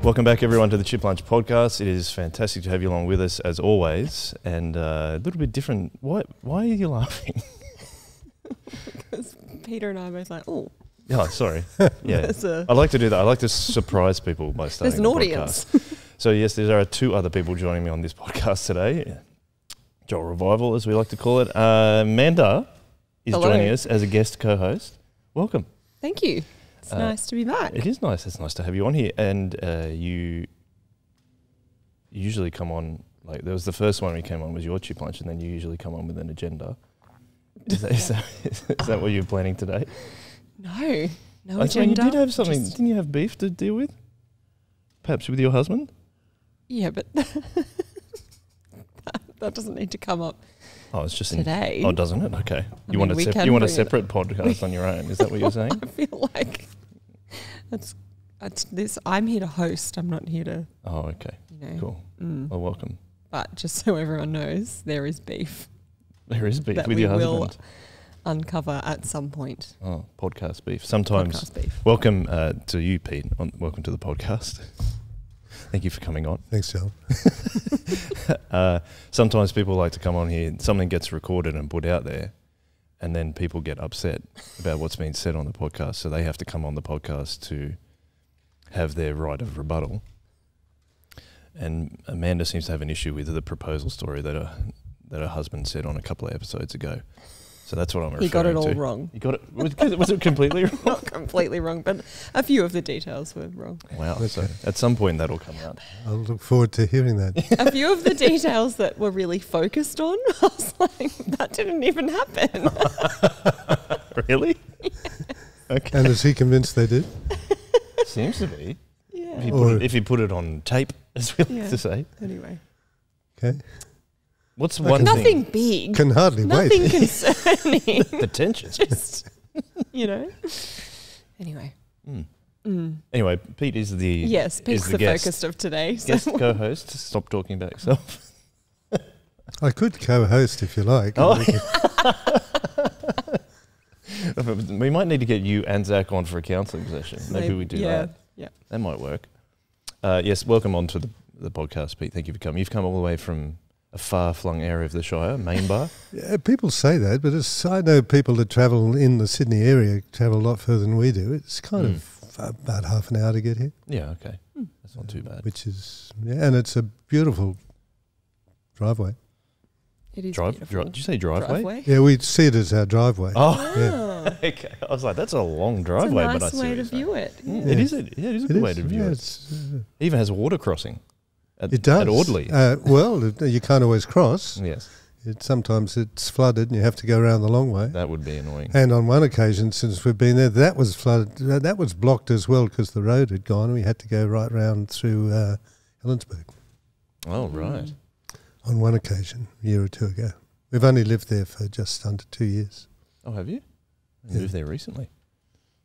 Welcome back, everyone, to the Chip Lunch Podcast. It is fantastic to have you along with us, as always, and a little bit different. Why are you laughing? Because Peter and I are both like, oh. Oh, sorry. Yeah, I like to do that. I like to surprise people by starting There's an audience. So, yes, there are two other people joining me on this podcast today. Joel Revival, as we like to call it. Manda is joining us as a guest co-host. Welcome. Thank you. It's nice to be back. It is nice. It's nice to have you on here. And you usually come on, like, there was the first one we came on was your Chip Lunch, and then you usually come on with an agenda. Is that what you're planning today? No agenda. You did have something. Just... Didn't you have beef to deal with? Perhaps with your husband? Yeah, but that doesn't need to come up. Oh, it's just today. Oh, doesn't it? Okay. You want a separate podcast on your own? Is that what you're saying? I feel like that's this. I'm here to host. I'm not here to. Oh, okay. Cool. Well, welcome. But just so everyone knows, there is beef. There is beef with your husband. Will uncover at some point. Oh, podcast beef. Sometimes. Podcast beef. Welcome to you, Pete. Welcome to the podcast. Thank you for coming on. Thanks, Joel. Sometimes people like to come on here, something gets recorded and put out there, and then people get upset about what's being said on the podcast, so they have to come on the podcast to have their right of rebuttal. And Amanda seems to have an issue with the proposal story that her husband said on a couple of episodes ago. So that's what I'm referring to. He got it all wrong. He got it. Was it completely wrong? Not completely wrong, but a few of the details were wrong. Wow. So at some point that'll come out. I'll look forward to hearing that. A few of the details that were really focused on, I was like, that didn't even happen. Really? Yeah. Okay. And is he convinced they did? Seems to be. Yeah. If you put it on tape, as we like to say. Anyway. Okay. What's one Nothing thing? big. Can hardly wait. Nothing concerning. Pretentious. Just, Anyway. Anyway, Pete is the Pete's the focus of today. So. Guest co-host. Stop talking about yourself. I could co-host if you like. Oh. We might need to get you and Zach on for a counselling session. Maybe we do that. Yeah. That might work. Yes, welcome on to the podcast, Pete. Thank you for coming. You've come all the way from a far-flung area of the Shire, Main Bar. Yeah, people say that, but I know people that travel in the Sydney area travel a lot further than we do. It's kind of about half an hour to get here. Yeah, okay. That's not too bad. Which is, and it's a beautiful driveway. It is beautiful. Did you say driveway? Yeah, we see it as our driveway. Oh, yeah. Okay. I was like, that's a long driveway. It's a nice but I see way to view it. Yeah. It is a good way to view it. It even has a water crossing. It does. At Audley. Well, you can't always cross. Yes. Sometimes it's flooded and you have to go around the long way. That would be annoying. And on one occasion, since we've been there, that was flooded. That was blocked as well because the road had gone. We had to go right round through Helensburgh. Oh, right. On one occasion, a year or two ago. We've only lived there for just under 2 years. Oh, have you? You moved there recently?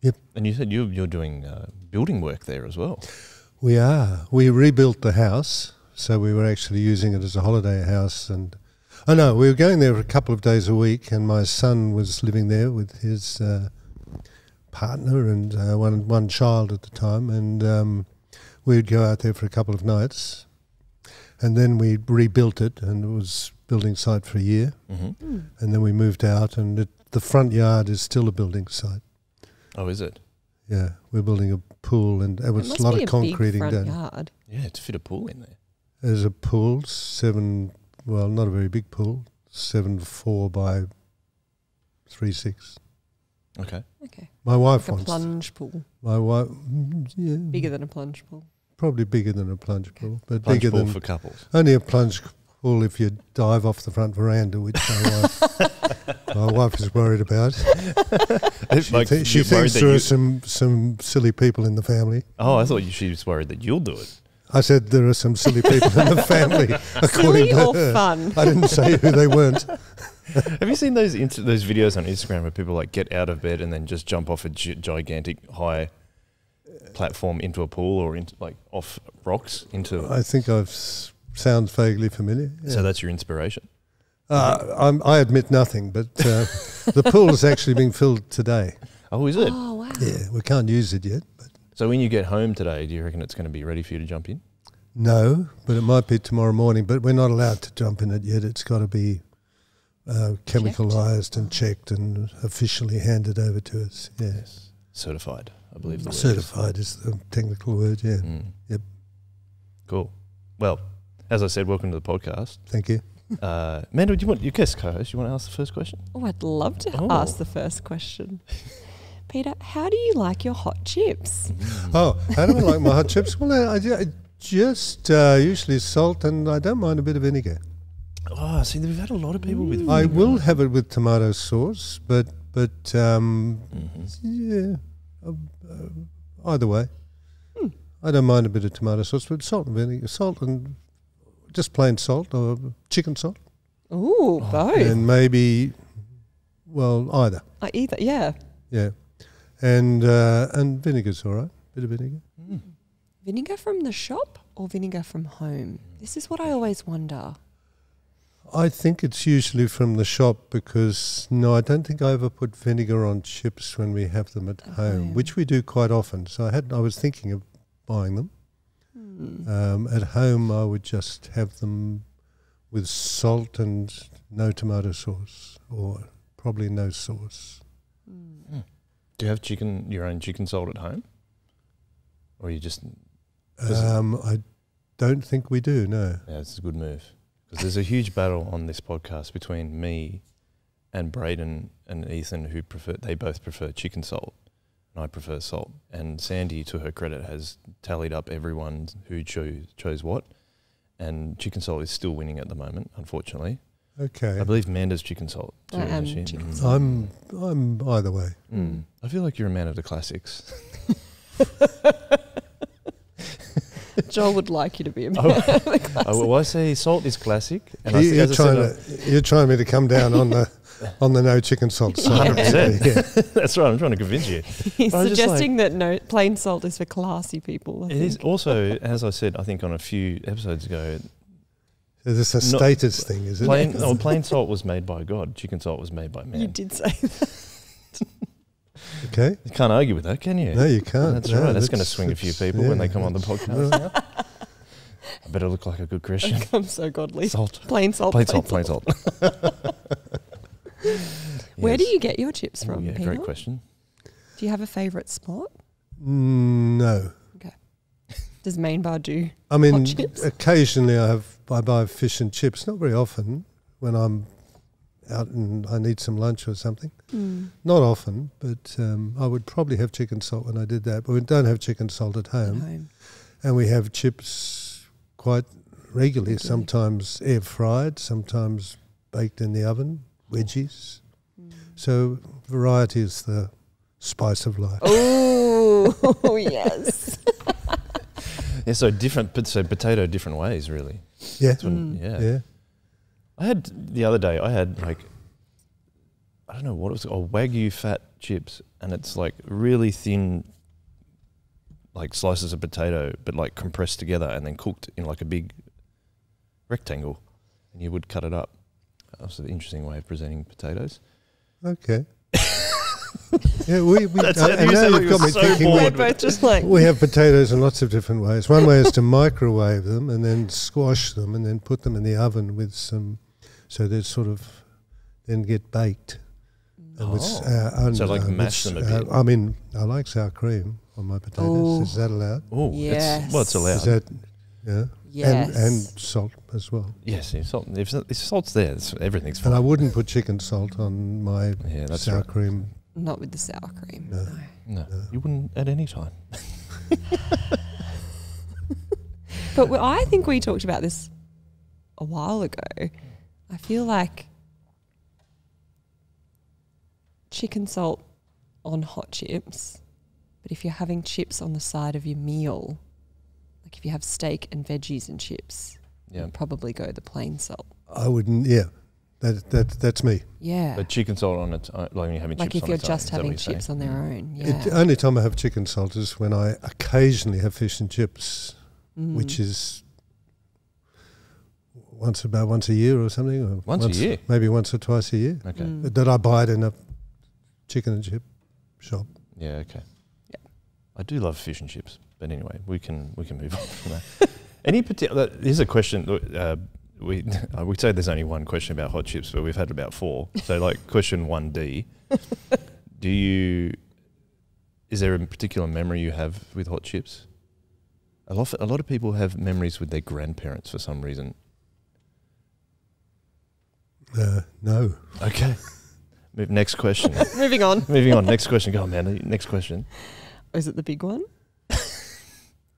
Yep. And you said you're doing building work there as well. We are. We rebuilt the house, so we were actually using it as a holiday house. And we were going there for a couple of days a week, and my son was living there with his partner and one child at the time, and we would go out there for a couple of nights, and then we rebuilt it, and it was building site for a year, and then we moved out, and the front yard is still a building site. Oh, is it? Yeah, we're building a pool, and there was a lot of concreting done. Yard. Yeah, to fit a pool in there. There's a pool, not a very big pool, 7.4 by 3.6. Okay. My wife like wants a plunge pool. My wife, Bigger than a plunge pool. Probably bigger than a plunge pool, but Plunge bigger pool than for couples. Only a plunge pool if you dive off the front veranda, which my wife is worried about. She thinks there are some silly people in the family. Oh, I thought she was worried that you'll do it. I said there are some silly people in the family. According Silly to or her. fun? I didn't say who they weren't. Have you seen those videos on Instagram where people like get out of bed and then just jump off a gigantic high platform into a pool or into like off rocks into? I think sounds vaguely familiar. Yeah. So that's your inspiration. I admit nothing, but the pool is actually being filled today. Oh, is it? Oh, wow. Yeah, we can't use it yet. But So when you get home today, do you reckon it's going to be ready for you to jump in? No, but it might be tomorrow morning. But we're not allowed to jump in it yet. It's got to be chemicalised and checked and officially handed over to us. Yeah. Yes. Certified, I believe the word Certified is the technical word, yeah. Yep. Cool. Well, as I said, welcome to the podcast. Thank you. Manda, do you want your guest co-host? You want to ask the first question? Oh, I'd love to ask the first question. Peter, how do you like your hot chips? Oh, how do I like my hot chips? Well, I just usually salt, and I don't mind a bit of vinegar. Oh, see, we've had a lot of people with I vinegar. will have it with tomato sauce, but yeah, either way. I don't mind a bit of tomato sauce, but salt and vinegar, salt and just plain salt or chicken salt. Ooh, both. And maybe, well, either. Either, yeah. Yeah. And vinegar's all right, bit of vinegar. Vinegar from the shop or vinegar from home? This is what I always wonder. I think it's usually from the shop because, no, I don't think I ever put vinegar on chips when we have them at home, which we do quite often. So I was thinking of buying them. At home, I would just have them with salt and no tomato sauce, or probably no sauce. Do you have your own chicken salt at home? Or you just... I don't think we do, no. Yeah, it's a good move. Because there's a huge battle on this podcast between me and Braden and Ethan, they both prefer chicken salt, and I prefer salt. And Sandy, to her credit, has tallied up everyone who chose what, and chicken salt is still winning at the moment, unfortunately. Okay. I believe Manda's chicken salt too. I am isn't she? chicken salt. I'm either way. I feel like you're a man of the classics. Joel would like you to be a man of the classic. Well, I say salt is classic, and You're trying me to come down on the no chicken salt side. 100%. Yeah. That's right. I'm trying to convince you. He's But I just suggesting that no plain salt is for classy people. It is also, as I said, I think on a few episodes ago, Is this a status thing, is it? plain salt was made by God. Chicken salt was made by man. You did say that. Okay. You can't argue with that, can you? No, you can't. That's No, right. That's going to swing a few people when they come on the podcast. I better look like a good Christian. I'm so godly. Salt. Plain salt. Plain salt. Where do you get your chips from, Yeah, Peter? great question. Do you have a favourite spot? No. Okay. Does Main Bar do I mean, hot chips? occasionally I buy fish and chips. Not very often when I'm out and I need some lunch or something. Not often, but I would probably have chicken salt when I did that. But we don't have chicken salt at home. And we have chips quite regularly, sometimes air fried, sometimes baked in the oven, wedgies. So variety is the spice of life. Oh, yes. Yeah, so potato different ways, really. Yeah. Yeah. I had the other day. I had I don't know what it was, Wagyu fat chips, and it's like really thin, like slices of potato, but like compressed together and then cooked in like a big rectangle, and you would cut it up. That was an interesting way of presenting potatoes. Okay. Yeah, we That's now it. You sound like you've you're got me so thinking. bored. We're both just like... We have potatoes in lots of different ways. One way is to microwave them and then squash them and then put them in the oven with some, so they sort of then get baked. And so like mash them a bit. I mean, I like sour cream on my potatoes. Ooh. Is that allowed? Oh, Yes. it's allowed. Is that, yeah? Yes. And salt as well. Yes, if salt's there, everything's fine. And I wouldn't put chicken salt on my that's sour right. cream. Not with the sour cream. No. No, you wouldn't at any time. But I think we talked about this a while ago. I feel like chicken salt on hot chips, but if you're having chips on the side of your meal, like if you have steak and veggies and chips, you'd probably go the plain salt. I wouldn't, yeah. That's me. Yeah. But chicken salt on its own, like when you're having like chips if on you're its own, just is that what having you're saying? chips on their own. Yeah. The only time I have chicken salt is when I occasionally have fish and chips, which is once a year or something. Or Once a year? Maybe once or twice a year. Okay. That I buy it in a chicken and chip shop. Yeah, okay. I do love fish and chips, but anyway, we can move on from that. Any particular? Here's a question. We say there's only one question about hot chips, but we've had about 4. So, like, question 1D: is there a particular memory you have with hot chips? A lot of people have memories with their grandparents for some reason. No. Okay. Next question. Moving on. Moving on. Next question. Go on, Manda. Next question. Is it the big one?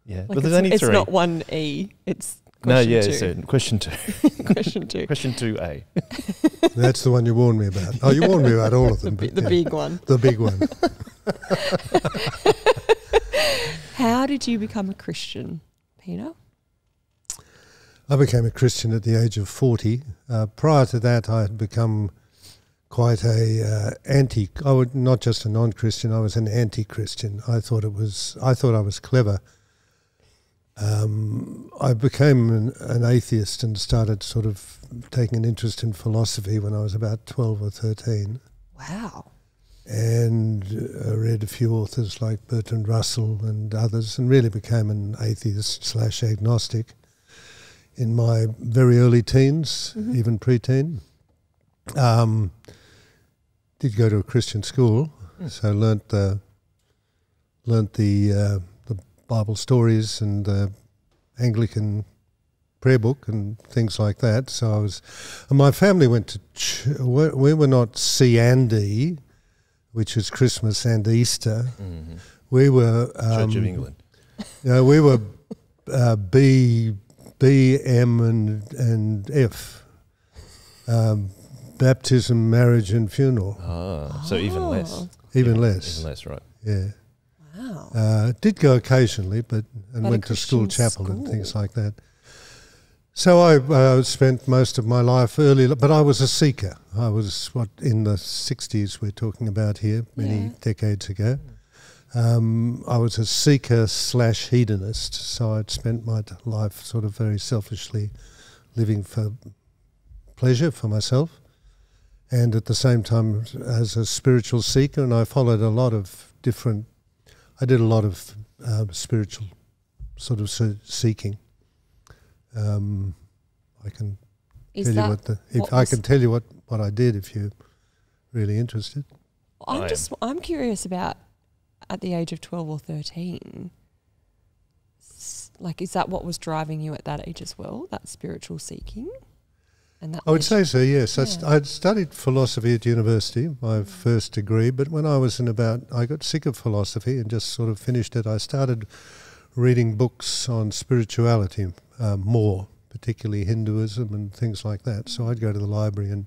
Yeah, Like but there's only 3. It's not 1E. It's no. question Yeah. 2. So question 2. Question 2. Question 2A. That's the one you warned me about. Oh, you warned me about all of them. The big one. The big one. How did you become a Christian, Peter? I became a Christian at the age of 40. Prior to that, I had become quite not just a non-Christian, I was an anti-Christian. I thought I was clever. I became an atheist and started sort of taking an interest in philosophy when I was about 12 or 13. Wow. And I read a few authors like Bertrand Russell and others, and really became an atheist/agnostic in my very early teens, even pre-teen. Did go to a Christian school, so learnt the Bible stories and the Anglican prayer book and things like that. So my family went to we were not C and D, which is Christmas and Easter. Mm-hmm. We were Church of England. We were B, M, and F. Baptism, marriage, and funeral. So even less. Even less. Even less, right? Yeah. Wow. Did go occasionally, but went to school chapel and things like that. So I spent most of my life but I was a seeker. I was in the 60s we're talking about here, many decades ago. I was a seeker/hedonist, so I'd spent my life sort of very selfishly living for pleasure for myself, and at the same time as a spiritual seeker, and I followed I did a lot of spiritual sort of seeking. I can tell you what I did if you're really interested. I'm curious about at the age of 12 or 13. Like, is that what was driving you at that age as well? That spiritual seeking? And that I would say so, yes. Yeah. I'd studied philosophy at university, my first degree, but when I got sick of philosophy and just sort of finished it, I started reading books on spirituality more, particularly Hinduism and things like that. So I'd go to the library, and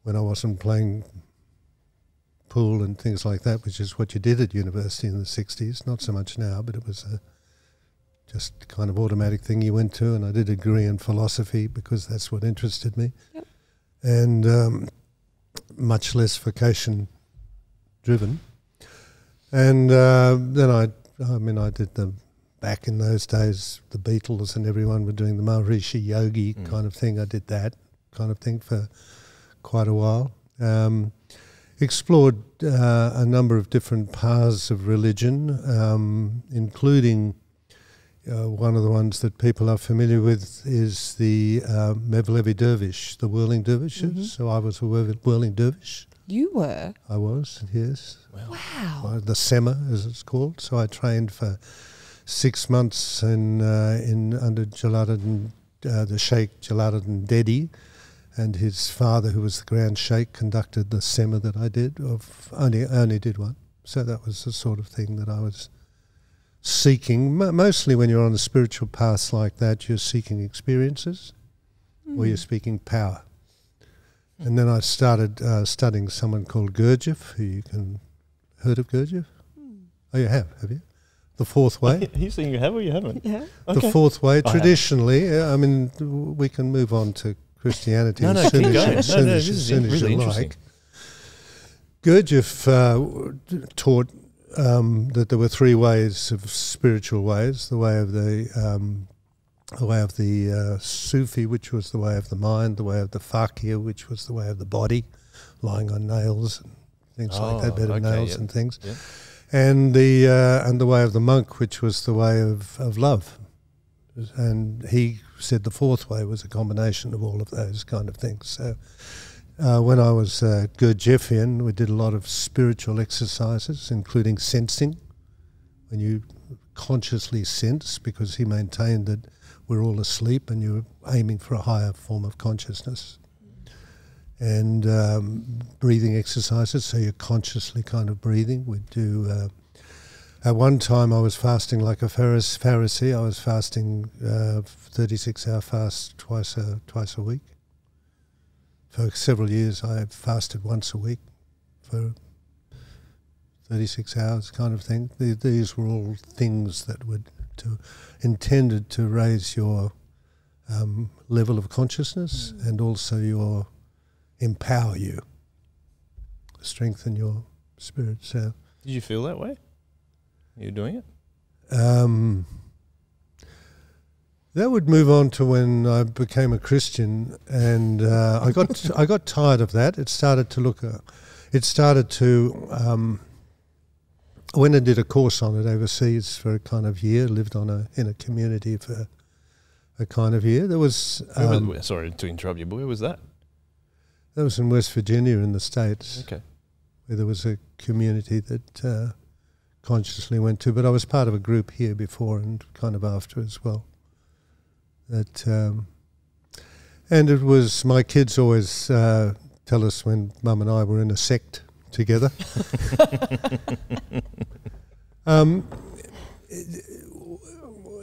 when I wasn't playing pool and things like that, which is what you did at university in the 60s, not so much now, but it was just kind of automatic thing you went to, and I did a degree in philosophy because that's what interested me. Yep. And much less vocation driven. And then I did back in those days, the Beatles and everyone were doing the Maharishi Yogi kind of thing. I did that kind of thing for quite a while. Explored a number of different paths of religion, including one of the ones that people are familiar with is the Mevlevi Dervish, the whirling dervishes. Mm-hmm. So I was a whirling dervish. You were? I was, yes. Wow. The Sema, as it's called. So I trained for 6 months under Jalaluddin, the Sheikh Jalaluddin Dedi, and his father, who was the Grand Sheikh, conducted the Sema that I did. Only did one. So that was the sort of thing that I was seeking. Mostly when you're on a spiritual path like that, you're seeking experiences or you're seeking power. And then I started studying someone called Gurdjieff, who you can heard of Gurdjieff? Oh, you have you? The Fourth Way. Are you saying you have or you haven't? Yeah. Okay. The Fourth Way, traditionally, we can move on to Christianity as soon as you like. Gurdjieff taught that there were 3 ways of spiritual ways: the way of the Sufi, which was the way of the mind; the way of the Fakir, which was the way of the body, lying on nails and things like that, nails and things. Yep. and the way of the monk, which was the way of love. And he said the fourth way was a combination of all of those kind of things. So when I was Gurdjieffian, we did a lot of spiritual exercises, including sensing, when you consciously sense, because he maintained that we're all asleep and you're aiming for a higher form of consciousness. And breathing exercises, so you're consciously kind of breathing. We'd do... at one time I was fasting like a Pharisee. I was fasting 36-hour fast twice a week. For several years I fasted once a week for 36 hours kind of thing. These were all things that were intended to raise your level of consciousness and also empower you, strengthen your spirit. So, did you feel that way? You doing it? That would move on to when I became a Christian, and I got tired of that. It started to. I went and did a course on it overseas for a kind of year. Lived in a community for a kind of year. There was. Sorry to interrupt you, but where was that? That was in West Virginia in the States. Okay. Where there was a community that consciously went to, but I was part of a group here before and kind of after as well. That and it was, my kids always tell us when Mum and I were in a sect together.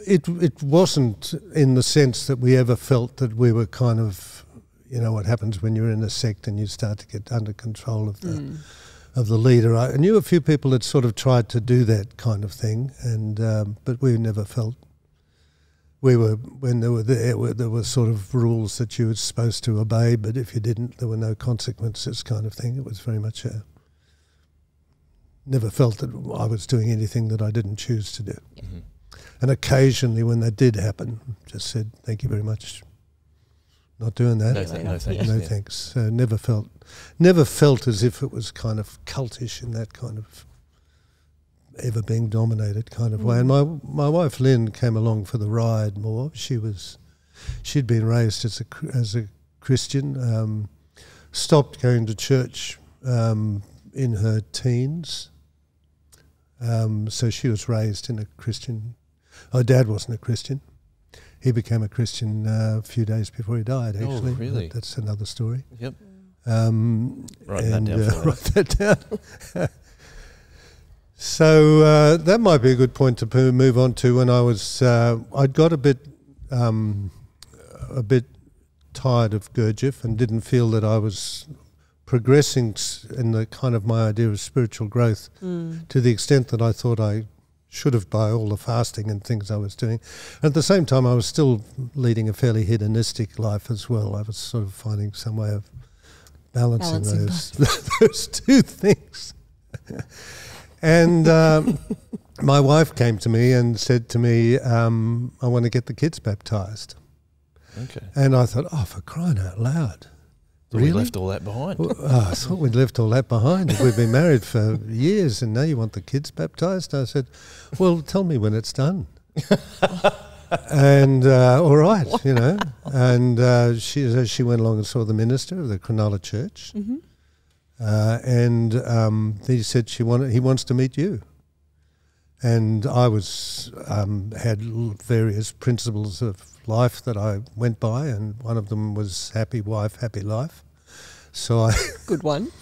It wasn't in the sense that we ever felt that we were kind of, you know, what happens when you're in a sect and you start to get under control of the leader. I knew a few people that sort of tried to do that kind of thing, and but we never felt we were, when they were there were sort of rules that you were supposed to obey, but if you didn't, there were no consequences kind of thing. It was very much never felt that I was doing anything that I didn't choose to do. Yeah. Mm-hmm. And occasionally when that did happen, just said, thank you very much. Not doing that. No thanks. No Yeah. thanks. So never felt as if it was kind of cultish in that kind of ever being dominated kind of way. And my wife Lynn came along for the ride more. She'd been raised as a Christian, stopped going to church in her teens. So she was raised in a Christian. Her dad wasn't a Christian. He became a Christian a few days before he died, actually. Oh, really? That's another story. Yep. Write that down. So that might be a good point to move on to. When I was, I'd got a bit tired of Gurdjieff and didn't feel that I was progressing in the kind of my idea of spiritual growth to the extent that I thought I should have by all the fasting and things I was doing. At the same time, I was still leading a fairly hedonistic life as well. I was sort of finding some way of balancing those two things. And my wife came to me and said to me, I want to get the kids baptised. Okay. And I thought, oh, for crying out loud. Really? Really? We left all that behind. I thought we'd left all that behind. We've been married for years and now you want the kids baptised? I said, well, tell me when it's done. And all right, you know. And she went along and saw the minister of the Cronulla Church. Mm-hmm. And he said he wants to meet you. And I had various principles of life that I went by, and one of them was happy wife, happy life. So I Good one.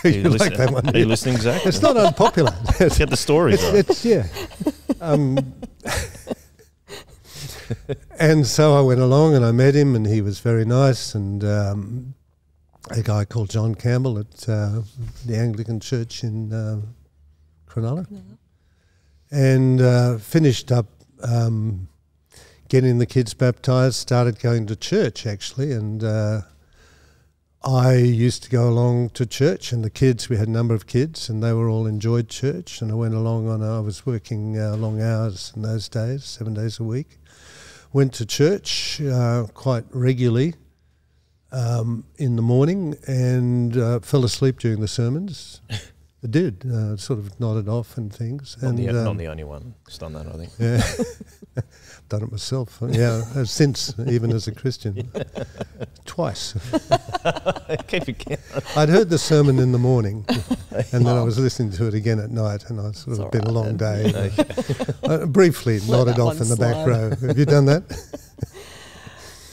you like that one? Are you listening, Zach? It's not unpopular. Get the story. It's yeah. And so I went along and I met him, and he was very nice. And a guy called John Campbell at the Anglican Church in Cronulla. And finished up getting the kids baptised, started going to church actually, and I used to go along to church, and the kids, we had a number of kids, and they were all enjoyed church, and I went along I was working long hours in those days, 7 days a week. Went to church quite regularly in the morning and fell asleep during the sermons. It did. Sort of nodded off and things. Not the only one who's done that, I think. Yeah. Done it myself. Yeah, since, even as a Christian. Twice. Keep it count. I'd heard the sermon in the morning and then I was listening to it again at night, and it's been a long day. Briefly nodded off in the back row. Have you done that?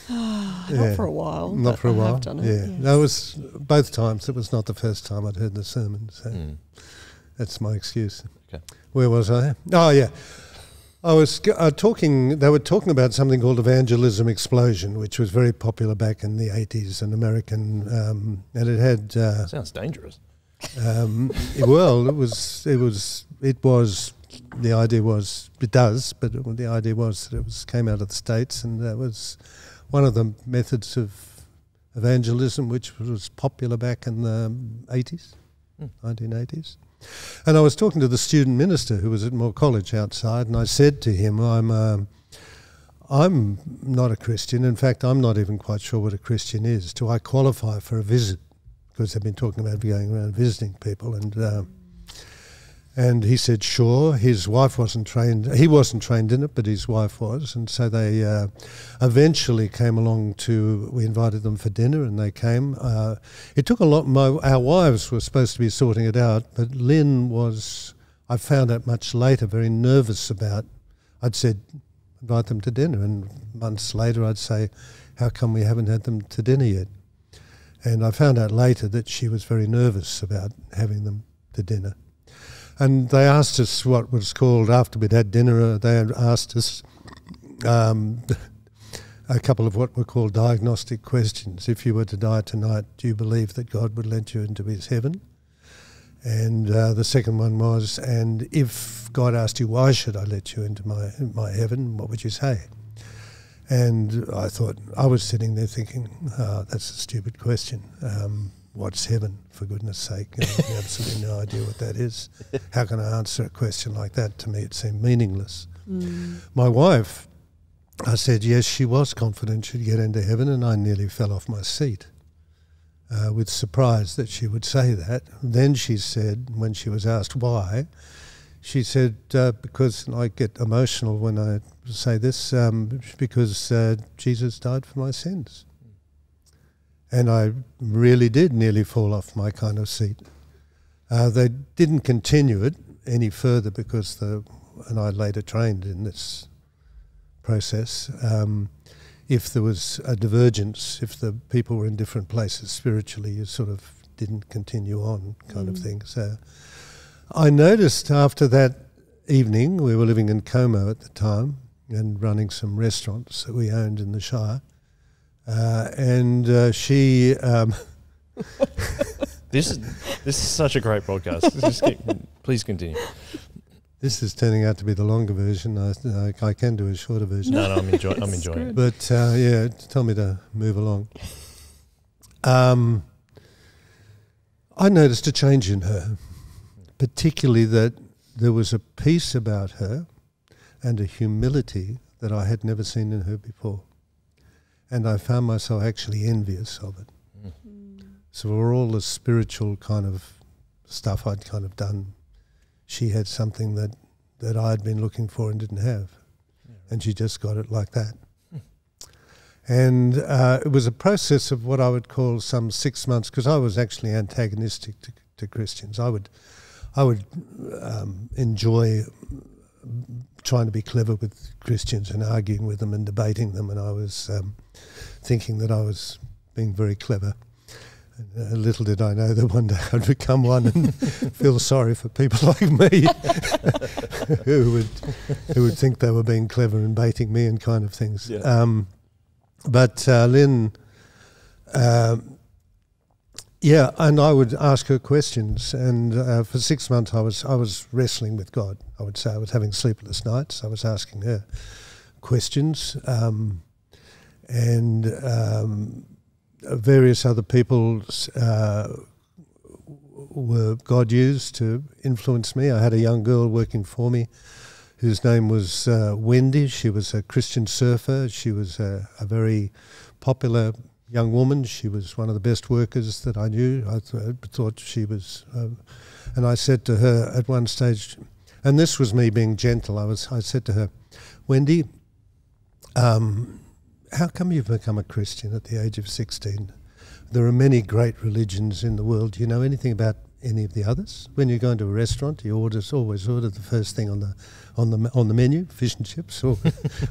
Not for a while. Not for a while. I have done it. Yeah, yes. that was both times. It was not the first time I'd heard the sermon, so that's my excuse. Okay. Where was I? Oh yeah, I was talking. They were talking about something called evangelism explosion, which was very popular back in the 80s, an American, and it had. Sounds dangerous. Well, it was. The idea was it does, but the idea was that it came out of the States, and that was one of the methods of evangelism, which was popular back in the 80s, 1980s. And I was talking to the student minister who was at Moore College outside, and I said to him, I'm not a Christian. In fact, I'm not even quite sure what a Christian is. Do I qualify for a visit? Because they've been talking about going around visiting people, and he said, sure. His wife wasn't trained. He wasn't trained in it, but his wife was. And so they eventually came along we invited them for dinner, and they came. It took a lot. Our wives were supposed to be sorting it out, but Lynn was, I found out much later, very nervous about. I'd said, invite them to dinner. And months later I'd say, how come we haven't had them to dinner yet? And I found out later that she was very nervous about having them to dinner. And they asked us what was called, after we'd had dinner, they had asked us a couple of what were called diagnostic questions. If you were to die tonight, do you believe that God would let you into his heaven? And the second one was, and if God asked you, why should I let you into my heaven, what would you say? And I thought, I was sitting there thinking, that's a stupid question. What's heaven, for goodness sake? I have absolutely no idea what that is. How can I answer a question like that? To me, it seemed meaningless. My wife, I said, yes, she was confident she'd get into heaven, and I nearly fell off my seat with surprise that she would say that. Then she said, when she was asked why, she said, because, and I get emotional when I say this, because Jesus died for my sins. And I really did nearly fall off my kind of seat. They didn't continue it any further because and I later trained in this process, if there was a divergence, if the people were in different places spiritually, you sort of didn't continue on kind of thing. So I noticed after that evening, we were living in Como at the time and running some restaurants that we owned in the Shire. And she. This is such a great podcast. Please continue. This is turning out to be the longer version. I can do a shorter version. No, I'm enjoying it. But yeah, tell me to move along. I noticed a change in her, particularly that there was a peace about her and a humility that I had never seen in her before. And I found myself actually envious of it. So for all the spiritual kind of stuff I'd kind of done, she had something that I'd been looking for and didn't have. Yeah. And she just got it like that. And it was a process of what I would call some 6 months, because I was actually antagonistic to Christians. I would enjoy trying to be clever with Christians and arguing with them and debating them, and I was thinking that I was being very clever. And little did I know that one day I'd become one and feel sorry for people like me who would think they were being clever and baiting me and kind of things. Yeah. But Lynn, yeah, and I would ask her questions, and for 6 months I was wrestling with God. I would say I was having sleepless nights. I was asking her questions, and various other people were God used to influence me. I had a young girl working for me whose name was Wendy. She was a Christian surfer. She was a very popular young woman. She was one of the best workers that I knew. I thought she was, and I said to her at one stage, and this was me being gentle, I said to her, Wendy, how come you've become a Christian at the age of 16? There are many great religions in the world. Do you know anything about any of the others? When you go into a restaurant, you always order the first thing on the menu, fish and chips or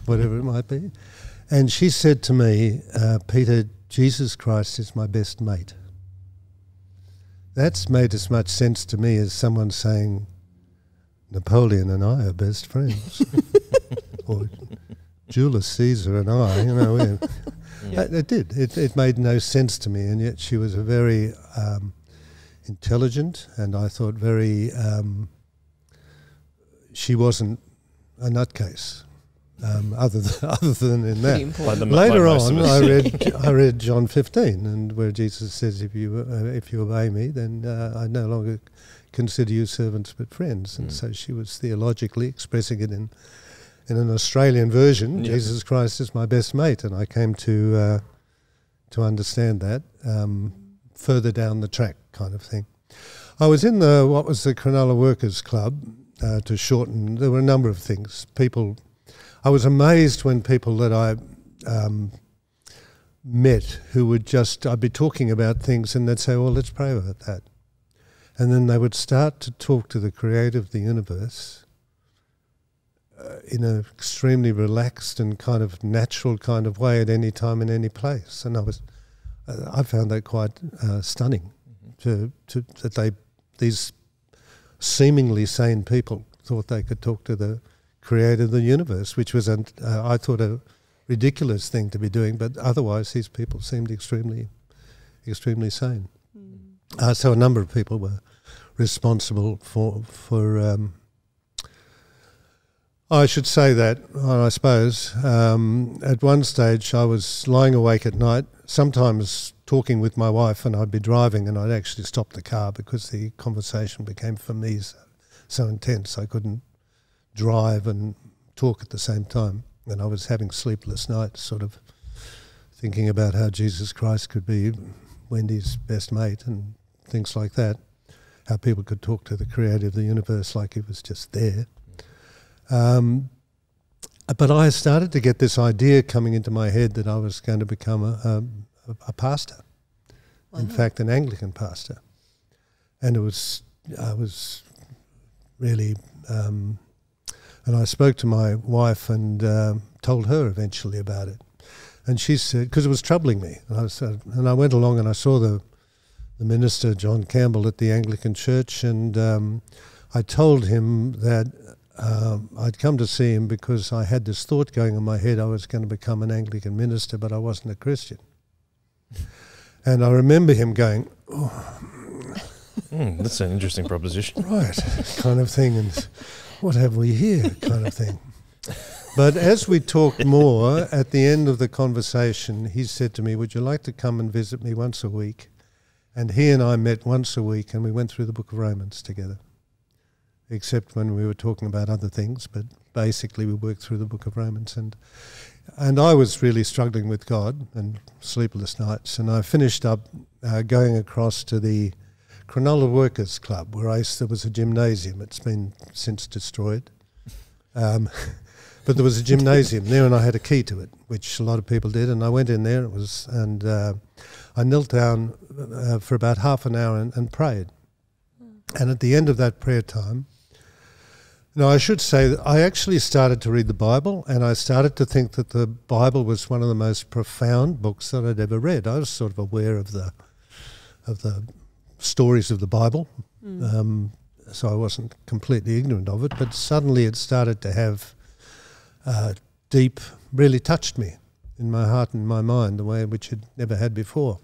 whatever it might be. And she said to me, Peter, Jesus Christ is my best mate. That's made as much sense to me as someone saying, Napoleon and I are best friends. Or Julius Caesar and I, you know. It did. It made no sense to me, and yet she was a very intelligent, and I thought very. She wasn't a nutcase, other than in that. Later on, I read John 15, and where Jesus says, "If you obey me, then I no longer consider you servants but friends." And so she was theologically expressing it in an Australian version. Yep. Jesus Christ is my best mate, and I came to understand that further down the track, kind of thing. I was in what was the Cronulla Workers Club, to shorten. There were a number of things. I was amazed when people that I met who would I'd be talking about things and they'd say, well, let's pray about that. And then they would start to talk to the creator of the universe in an extremely relaxed and kind of natural kind of way at any time in any place. And I found that quite stunning, that these seemingly sane people thought they could talk to the creator of the universe, which was, I thought, a ridiculous thing to be doing, but otherwise these people seemed extremely, extremely sane. So a number of people were responsible for I should say that, I suppose, at one stage I was lying awake at night, sometimes talking with my wife, and I'd be driving and I'd actually stop the car because the conversation became, for me, so intense I couldn't drive and talk at the same time. And I was having sleepless nights, sort of thinking about how Jesus Christ could be Wendy's best mate and things like that, how people could talk to the creator of the universe like he was just there. But I started to get this idea coming into my head that I was going to become a pastor. Wow. In fact, an Anglican pastor. And I was really, and I spoke to my wife and told her eventually about it. And she said, because it was troubling me, and I went along and I saw the minister, John Campbell, at the Anglican Church, and I told him that I'd come to see him because I had this thought going in my head I was going to become an Anglican minister, but I wasn't a Christian. And I remember him going, that's an interesting proposition. Right, kind of thing, and what have we here, kind of thing. But as we talked more, at the end of the conversation, he said to me, would you like to come and visit me once a week? And he and I met once a week, and we went through the book of Romans together, except when we were talking about other things, but basically we worked through the book of Romans. And I was really struggling with God and sleepless nights, and I finished up going across to the Cronulla Workers Club, where there was a gymnasium. It's been since destroyed. But there was a gymnasium there, and I had a key to it, which a lot of people did, and I went in there, and I knelt down for about half an hour and prayed. And at the end of that prayer time, now I should say that I actually started to read the Bible, and I started to think that the Bible was one of the most profound books that I'd ever read. I was sort of aware of the stories of the Bible, so I wasn't completely ignorant of it, but suddenly it started to have deep, really touched me in my heart and my mind, the way in which it never had before.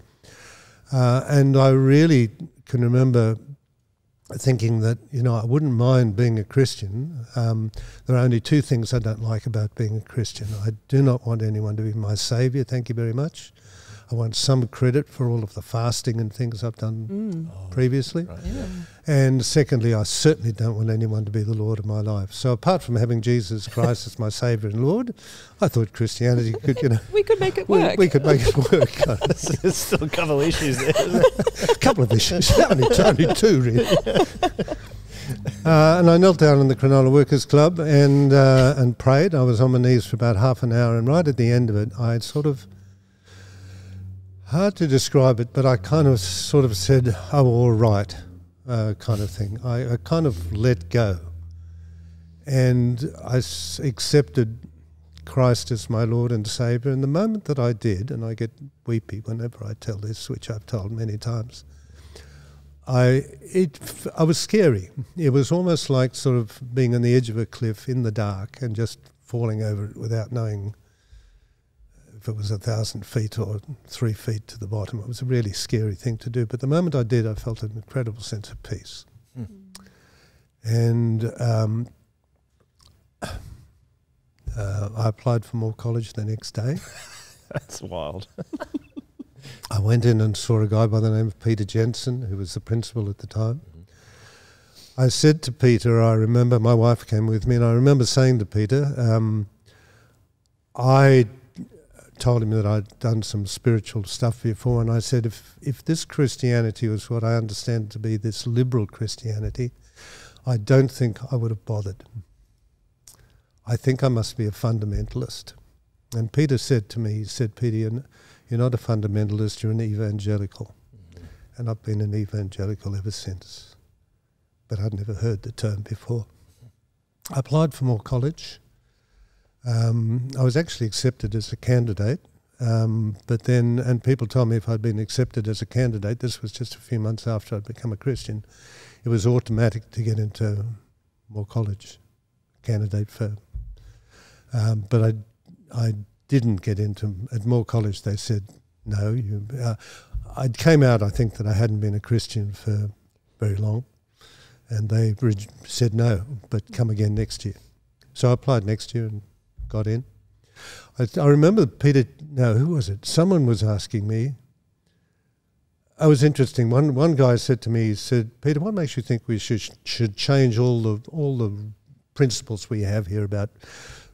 And I really can remember thinking that, I wouldn't mind being a Christian. There are only two things I don't like about being a Christian. I do not want anyone to be my saviour, thank you very much. I want some credit for all of the fasting and things I've done previously. Right. Yeah. And secondly, I certainly don't want anyone to be the Lord of my life. So apart from having Jesus Christ as my Saviour and Lord, I thought Christianity could, We could make it work. we could make it work. There's still a couple of issues there. A couple of issues, only two really. And I knelt down in the Cronulla Workers Club and prayed. I was on my knees for about half an hour, and right at the end of it, I sort of, hard to describe it, but I kind of sort of said, "Oh, all right," kind of thing. I kind of let go, and I accepted Christ as my Lord and Saviour. And the moment that I did, and I get weepy whenever I tell this, which I've told many times, I was scary. It was almost like sort of being on the edge of a cliff in the dark and just falling over it without knowing if it was 1,000 feet or 3 feet to the bottom. It was a really scary thing to do. But the moment I did, I felt an incredible sense of peace. And I applied for more college the next day. That's wild. I went in and saw a guy by the name of Peter Jensen, who was the principal at the time. I said to Peter, I remember my wife came with me, and I remember saying to Peter, I told him that I'd done some spiritual stuff before, and I said, if this Christianity was what I understand to be this liberal Christianity, I don't think I would have bothered. I think I must be a fundamentalist. And Peter said to me, he said, "Peter, you're not a fundamentalist, you're an evangelical." And I've been an evangelical ever since. But I'd never heard the term before. I applied for more college. I was actually accepted as a candidate, but then, and people told me if I'd been accepted as a candidate, this was just a few months after I'd become a Christian, it was automatic to get into more college, candidate for. But I didn't get into, at more college they said, no, I came out, I think, that I hadn't been a Christian for very long, and they said no, but come again next year. So I applied next year and got in. I remember who was it? Someone was asking me. It was interesting. One guy said to me, he said, "Peter, what makes you think we should change all the principles we have here about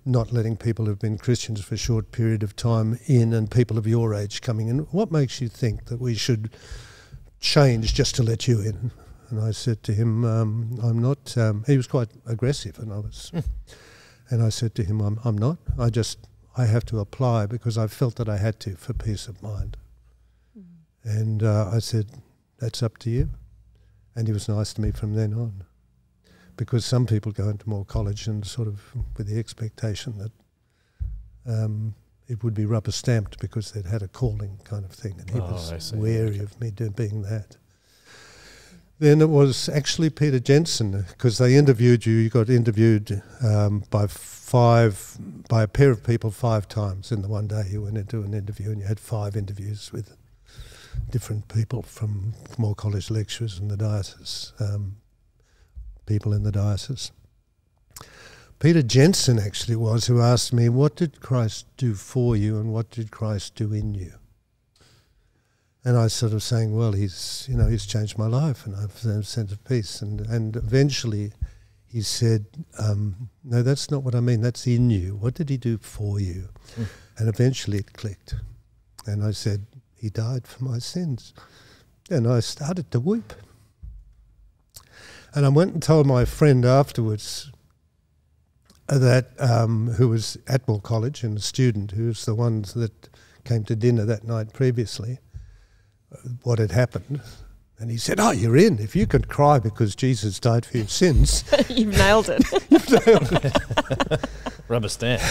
not letting people who've been Christians for a short period of time in, and people of your age coming in? What makes you think that we should change just to let you in?" And I said to him, "I'm not." He was quite aggressive, and I was. And I said to him, I'm not. I have to apply because I felt that I had to for peace of mind. And I said, "That's up to you." And he was nice to me from then on. Because some people go into more college and sort of with the expectation that it would be rubber stamped because they'd had a calling kind of thing. And he was wary of me being that. Then it was actually Peter Jensen, because they interviewed you. You got interviewed by a pair of people 5 times in the one day. You went into an interview and you had 5 interviews with different people from more college lecturers in the diocese, people in the diocese. Peter Jensen actually was who asked me, what did Christ do for you and what did Christ do in you? And I was sort of saying, well, he's changed my life and I've a sense of peace. And eventually he said, no, that's not what I mean. That's in you. What did he do for you? And eventually it clicked. And I said, he died for my sins. And I started to weep. And I went and told my friend afterwards that who was at Moore College and a student who was the ones that came to dinner that night previously, what had happened. And he said, "Oh, you're in. If you can cry because Jesus died for your sins." You've nailed it. Rubber stamp.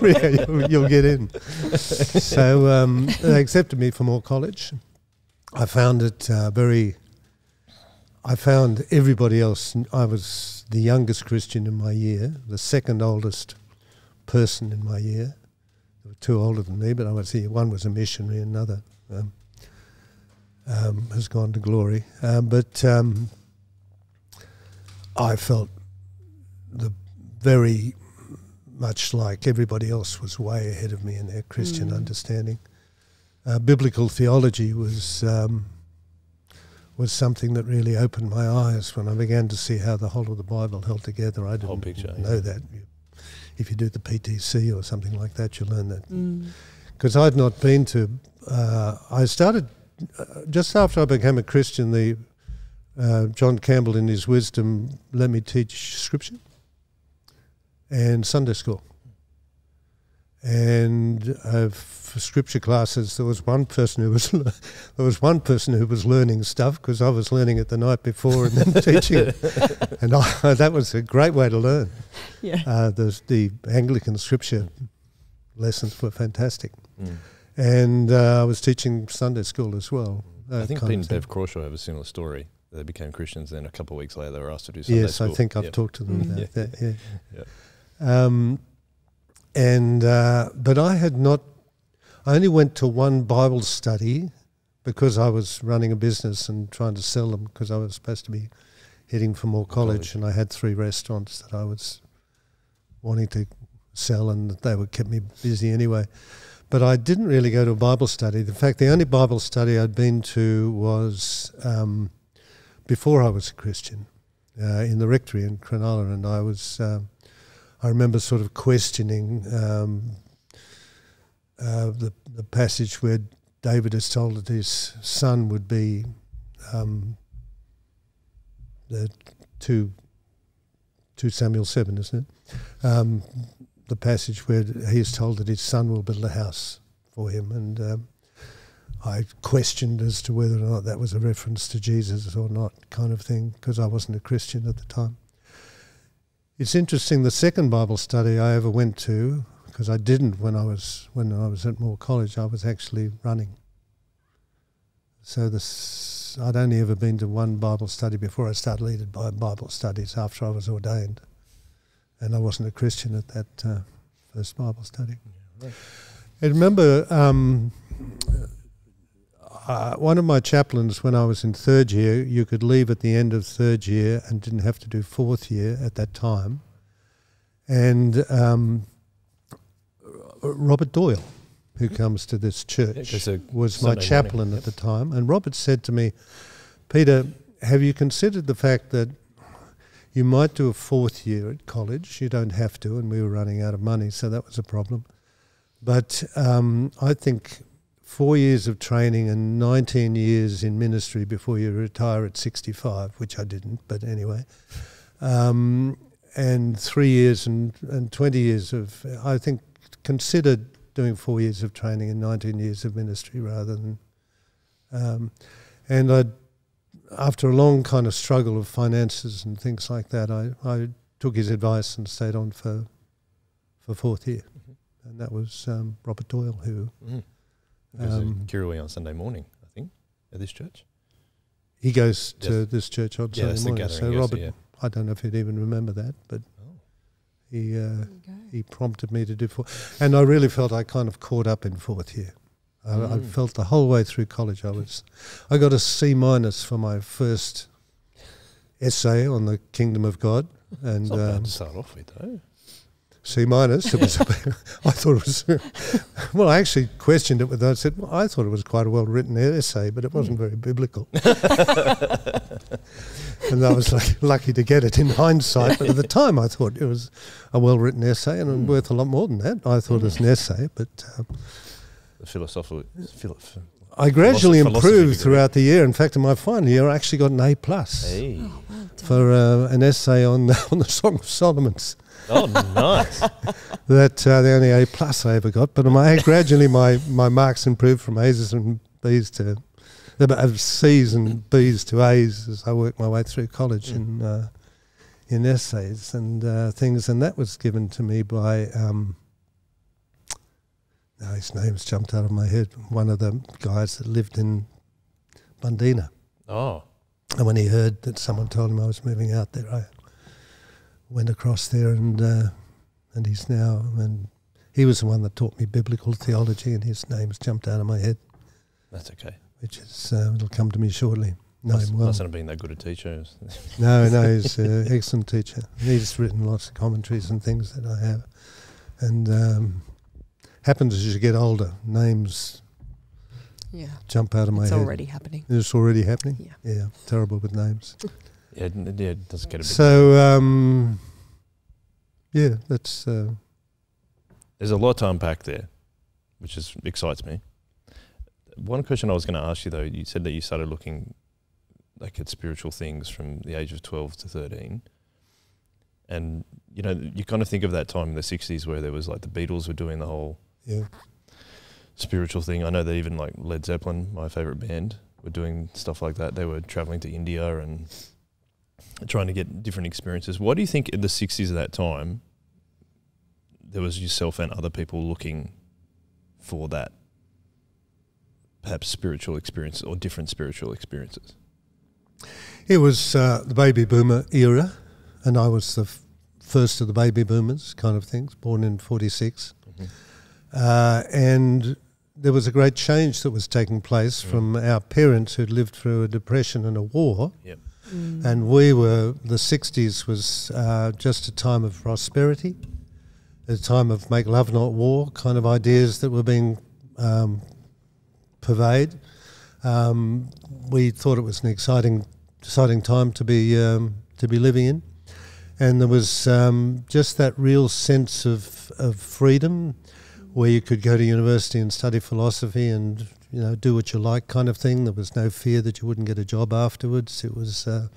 Yeah, you'll get in. So they accepted me for Moore College. I found it I found everybody else. I was the youngest Christian in my year, the second oldest person in my year. There were 2 older than me, but I was here. One was a missionary, another has gone to glory. But I felt very much like everybody else was way ahead of me in their Christian understanding. biblical theology was something that really opened my eyes when I began to see how the whole of the Bible held together. I didn't know that. If you do the PTC or something like that, you learn that. Because I'd not been to... I started... just after I became a Christian, John Campbell in his wisdom let me teach Scripture and Sunday school. And for Scripture classes, there was one person who was learning stuff because I was learning it the night before and then teaching it. And that was a great way to learn. Yeah. The Anglican Scripture lessons were fantastic. And I was teaching Sunday school as well. I think Pete and Bev Crawshaw have a similar story. They became Christians, then a couple of weeks later they were asked to do Sunday school. Yes, I think I've talked to them about that, But I only went to one Bible study because I was running a business and trying to sell them because I was supposed to be heading for more college. And I had 3 restaurants that I was wanting to sell and they would keep me busy anyway. But I didn't really go to a Bible study. In fact, the only Bible study I'd been to was before I was a Christian in the rectory in Cronulla, and I remember sort of questioning the passage where David is told that his son would be the 2 Samuel 7, isn't it? The passage where he is told that his son will build a house for him, and I questioned as to whether or not that was a reference to Jesus or not, kind of thing, because I wasn't a Christian at the time. It's interesting, the second Bible study I ever went to, because I didn't when I was at Moore College, I was actually running. So I'd only ever been to one Bible study before I started leading Bible studies after I was ordained. And I wasn't a Christian at that first Bible study. Yeah, right. I remember one of my chaplains, when I was in 3rd year, you could leave at the end of 3rd year and didn't have to do 4th year at that time. And Robert Doyle, who comes to this church, was my chaplain at the time. And Robert said to me, Peter, have you considered the fact that you might do a 4th year at college? You don't have to, and we were running out of money, so that was a problem. But I think 4 years of training and 19 years in ministry before you retire at 65, which I didn't, but anyway, and 3 years and 20 years of, I think, considered doing 4 years of training and 19 years of ministry rather than, and after a long kind of struggle of finances and things like that, I took his advice and stayed on for 4th year. And that was Robert Doyle, who... Goes to Kirrawee on Sunday morning, I think, at this church. He goes to this church on Sunday morning. So Robert, I don't know if he'd even remember that, but he prompted me to do 4. And I really felt I kind of caught up in 4th year. I felt the whole way through college I got a C- for my first essay on the Kingdom of God. And it's not bad to start off with, though. C-. It was, I thought it was... well, I actually questioned it with that. I said, well, I thought it was quite a well-written essay, but it wasn't very biblical. And I was lucky to get it in hindsight. But at the time, I thought it was a well-written essay and worth a lot more than that. I thought it was an essay, but... I gradually improved throughout the year. In fact, in my final year, I actually got an A+. Hey. Oh, well done. For an essay on the Song of Solomon's. Oh, nice. That's the only A+ I ever got. But gradually my marks improved from A's and B's to C's and B's to A's as I worked my way through college in essays and things. And that was given to me by... now his name's jumped out of my head. One of the guys that lived in Bundina. Oh. And when he heard that someone told him I was moving out there, I went across there and he's now, and he was the one that taught me biblical theology, and his name's jumped out of my head. That's okay. Which is, it'll come to me shortly. Mustn't have been that good a teacher. No, he's an excellent teacher. He's written lots of commentaries and things that I have. And happens as you get older, names jump out of my head. It's already happening. It's already happening? Yeah. Yeah, terrible with names. Yeah, it does get a bit... So, that's... There's a lot to unpack there, which excites me. One question I was going to ask you, though, you said that you started looking like at spiritual things from the age of 12 to 13. And, you know, you kind of think of that time in the 60s where there was like the Beatles were doing the whole spiritual thing. I know that even like Led Zeppelin, my favourite band, were doing stuff like that. They were travelling to India and trying to get different experiences. Why do you think in the 60s at that time there was yourself and other people looking for that perhaps spiritual experience or different spiritual experiences? It was the baby boomer era, and I was the first of the baby boomers kind of things, born in 46. And there was a great change that was taking place from our parents who'd lived through a depression and a war. And the 60s was just a time of prosperity, a time of make love not war kind of ideas that were being purveyed. We thought it was an exciting time to be living in, and there was just that real sense of freedom, where you could go to university and study philosophy and do what you like kind of thing. There was no fear that you wouldn't get a job afterwards. It was a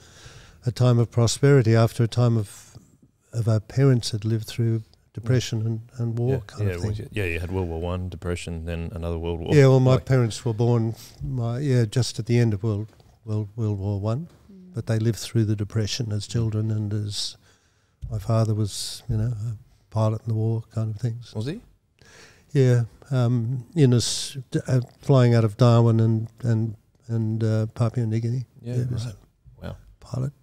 time of prosperity after a time of our parents had lived through depression and war kind of thing. You had World War One, depression, then another World War. Yeah, well, my parents were born just at the end of World War One, but they lived through the depression as children, and as my father was, a pilot in the war kind of things. Was he? Yeah, flying out of Darwin and Papua New Guinea. Yeah, right. Wow. Pilot.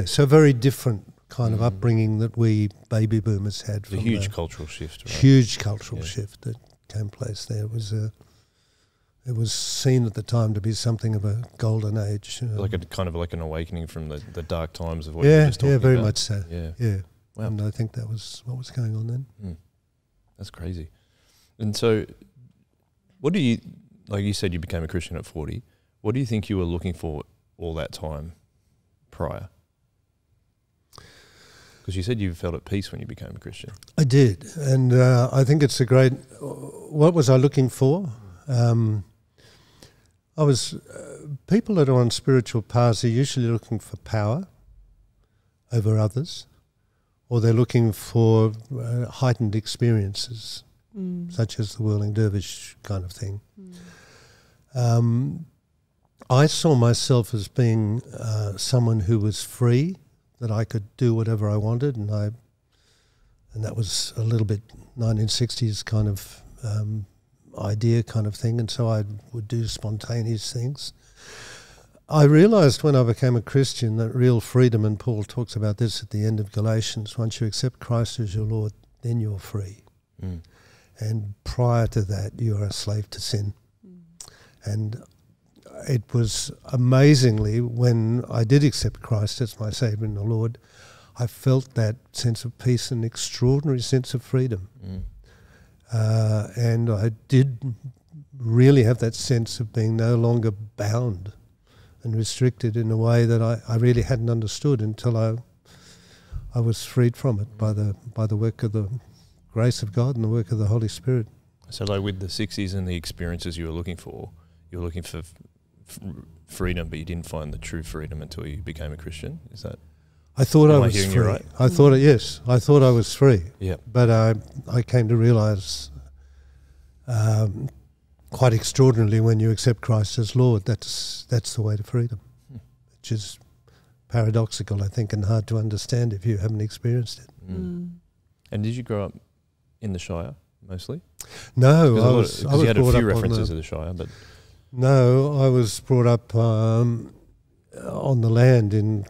So very different kind of upbringing that we baby boomers had. A huge cultural shift, right? Huge cultural shift that came place there. It was seen at the time to be something of a golden age. Like an awakening from the dark times of what you were just talking about. Yeah, very much so. Yeah. Wow. And I think that was what was going on then. That's crazy. And so what do you, like you said, you became a Christian at 40. What do you think you were looking for all that time prior? Because you said you felt at peace when you became a Christian. I did. And I think it's a great... What was I looking for? People that are on spiritual paths are usually looking for power over others, or they're looking for heightened experiences, such as the whirling dervish kind of thing. I saw myself as being someone who was free, that I could do whatever I wanted, and that was a little bit 1960s kind of idea kind of thing, and so I would do spontaneous things. I realised when I became a Christian that real freedom, and Paul talks about this at the end of Galatians, once you accept Christ as your Lord, then you're free. And prior to that, you are a slave to sin. And it was amazingly, when I did accept Christ as my Saviour and the Lord, I felt that sense of peace, an extraordinary sense of freedom. And I did really have that sense of being no longer bound and restricted in a way that I really hadn't understood until I was freed from it by the work of the grace of God and the work of the Holy Spirit. So like with the 60s and the experiences you were looking for freedom, but you didn't find the true freedom until you became a Christian? Is that... I thought I was free. Right? I thought I was free. Yeah. But I came to realise quite extraordinarily, when you accept Christ as Lord, that's the way to freedom, which is paradoxical, I think, and hard to understand if you haven't experienced it. And did you grow up in the Shire mostly? No, I was you had a few references to the Shire, but no, I was brought up on the land in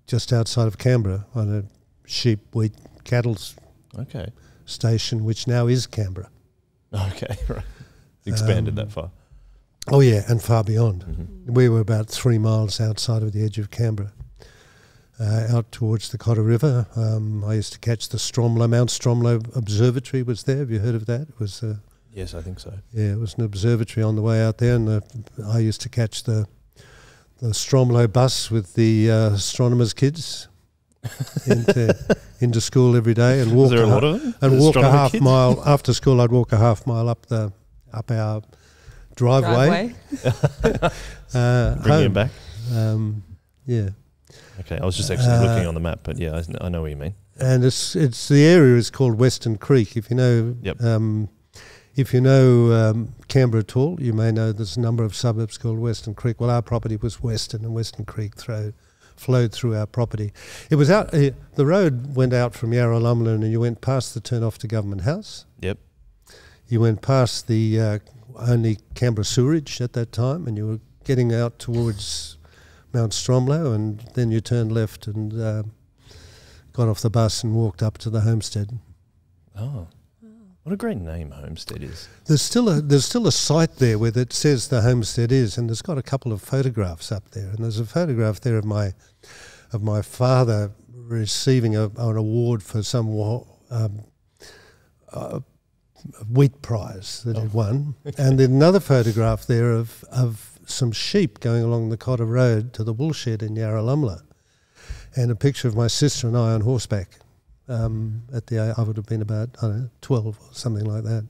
just outside of Canberra on a sheep, wheat, cattle station, which now is Canberra. Okay, right. Expanded that far. Oh yeah, and far beyond. We were about 3 miles outside of the edge of Canberra, out towards the Cotter River. I used to catch the Stromlo. Mount Stromlo Observatory was there. Have you heard of that? It was Yes, I think so. Yeah, it was an observatory on the way out there, and I used to catch the Stromlo bus with the astronomers' kids into school every day, and walk. Was there a lot of them? And walk a half mile after school. I'd walk a half mile up our driveway. Bring him back. Yeah. Okay, I was just actually looking on the map, but yeah, I know what you mean. And it's the area is called Western Creek. If you know, Canberra at all, you may know there's a number of suburbs called Western Creek. Well, our property was Western, and Western Creek flowed through our property. It was out. The road went out from Yarralumla, and you went past the turn off to Government House. Yep. You went past the only Canberra sewerage at that time, and you were getting out towards Mount Stromlo, and then you turned left and got off the bus and walked up to the homestead. Oh, what a great name Homestead is. There's still a site there where it says the homestead is, and there's got a couple of photographs up there, and there's a photograph there of my father receiving an award for some wheat prize that he'd won, and then another photograph there of some sheep going along the Cotter Road to the woolshed in Yarralumla, and a picture of my sister and I on horseback. I would have been about 12 or something like that,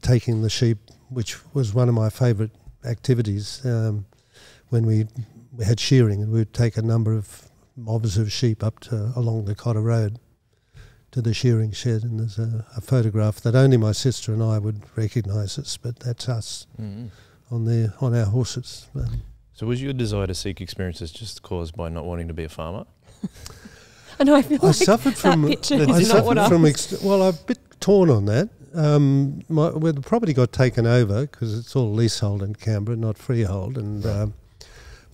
taking the sheep, which was one of my favourite activities when we had shearing, and we'd take a number of mobs of sheep up along the Cotter Road to the shearing shed, and there's a photograph that only my sister and I would recognise us, but that's us on our horses. So was your desire to seek experiences just caused by not wanting to be a farmer? I know. I feel like suffered from. that picture is not what I was. Well, I'm a bit torn on that. Where the property got taken over, because it's all leasehold in Canberra, not freehold, and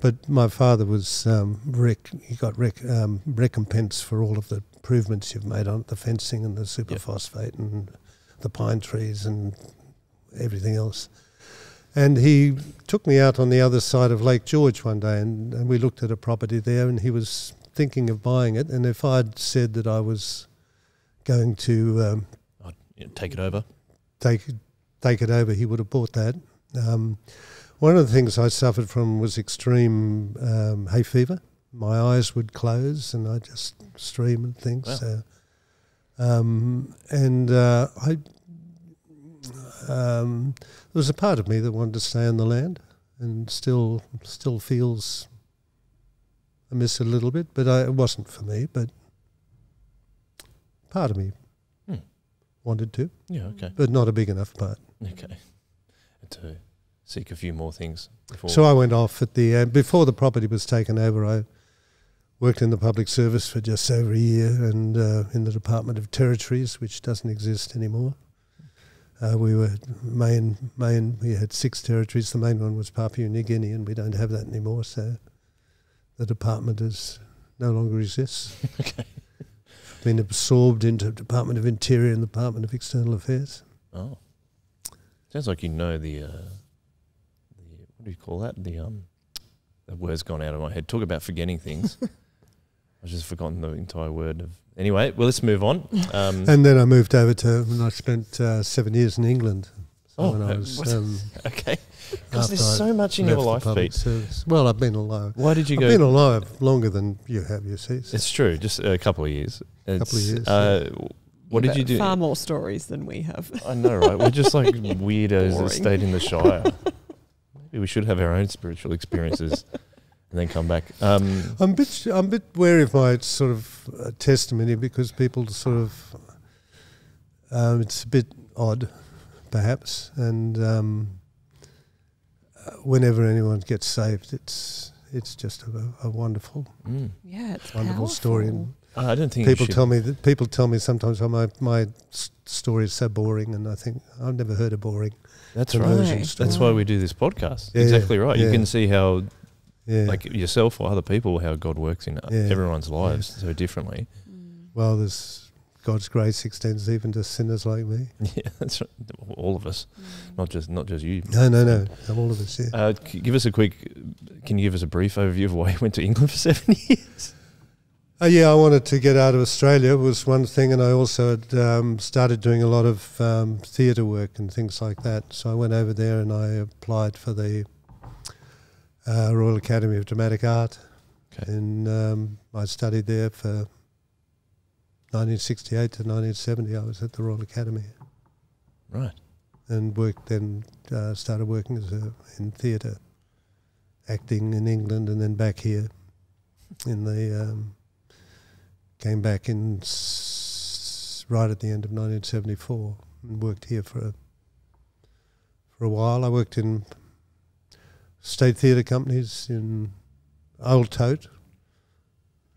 but my father was he got recompense for all of the improvements you've made on the fencing and the superphosphate and the pine trees and everything else. And he took me out on the other side of Lake George one day, and we looked at a property there, and he was thinking of buying it, and if I'd said that I was going to take it over, take it over, he would have bought that. One of the things I suffered from was extreme hay fever. My eyes would close, and I'd just stream and things. Wow. So, there was a part of me that wanted to stay on the land, and still feels. I miss it a little bit, but it wasn't for me. But part of me wanted to. Yeah, okay. But not a big enough part. Okay. To seek a few more things. So I went off at the before the property was taken over. I worked in the public service for just over a year, and in the Department of Territories, which doesn't exist anymore. We were we had 6 territories. The main one was Papua New Guinea, and we don't have that anymore. So the department no longer exists. Okay. Been absorbed into the Department of Interior and the Department of External Affairs. Oh. Sounds like you know the what do you call that? The word's gone out of my head. Talk about forgetting things. I've just forgotten the entire word of. Anyway, well, let's move on. And then I moved over and I spent 7 years in England. So when I was okay. Because there's so much in your life, Pete. Service. Well, I've been alive. Why did you go? I've been alive longer than you have, you see. So. It's true, just a couple of years. What did you do? Far more stories than we have. I know, right? We're just like weirdos that stayed in the Shire. Maybe we should have our own spiritual experiences and then come back. I'm a bit wary of my sort of testimony, because people sort of it's a bit odd, perhaps, and whenever anyone gets saved, it's just a wonderful, it's wonderful powerful story. And I don't think people tell me sometimes, my story is so boring, and I think I've never heard a boring. That's right. Story. That's why we do this podcast. Yeah, exactly right. Yeah. You can see how, like yourself or other people, how God works in everyone's lives so differently. Well, God's grace extends even to sinners like me. Yeah, that's right. All of us, not just you. No, all of us. Yeah. Can you give us a brief overview of why you went to England for 7 years? Yeah, I wanted to get out of Australia was one thing, and I also had started doing a lot of theatre work and things like that. So I went over there and I applied for the Royal Academy of Dramatic Art. Okay. And I studied there for 1968 to 1970. I was at the Royal Academy. Right. And started working in theatre, acting in England, and then back here in the... came back in right at the end of 1974 and worked here for a while. I worked in state theatre companies in Old Tote,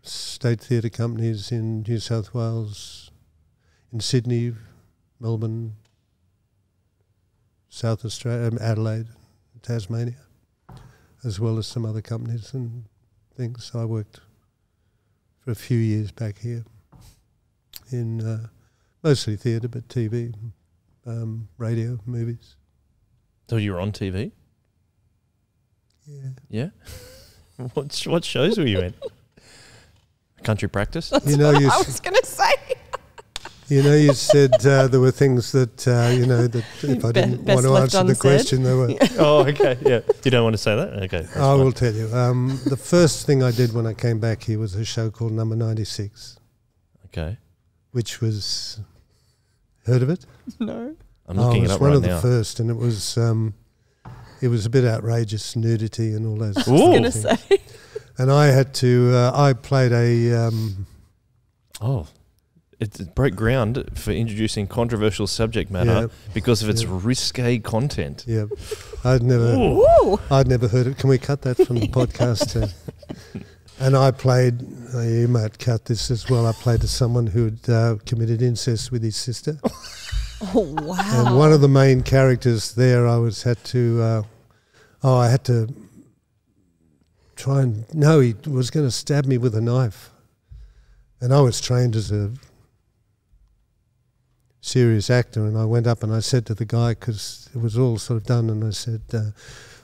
state theatre companies in New South Wales, in Sydney, Melbourne, South Australia, Adelaide, Tasmania, as well as some other companies and things. So I worked for a few years back here in mostly theatre, but TV, radio, movies. So you were on TV? Yeah. Yeah? What shows were you in? Country Practice? That's You know, what you I s- was going to say. You know, you said there were things that, that if I didn't Best want to left answer the unsaid. question, there were. Oh, okay. Yeah. You don't want to say that? Okay. that's I fine. will tell you. The first thing I did when I came back here was a show called Number 96, Okay. which was... Heard of it? No. I'm looking it it was up one right of now. the first, and it was a bit outrageous, nudity and all those Ooh. I was things. going to say. And I had to, I played a... Oh. It broke ground for introducing controversial subject matter because of its risque content. Yeah, I'd never Ooh. heard it. Can we cut that from the podcast? And I played, you might cut this as well, I played to someone who had committed incest with his sister. Oh, wow. And one of the main characters there, I had to try and, no, he was going to stab me with a knife. And I was trained as a serious actor, and I went up and I said to the guy, because it was all sort of done, and I said,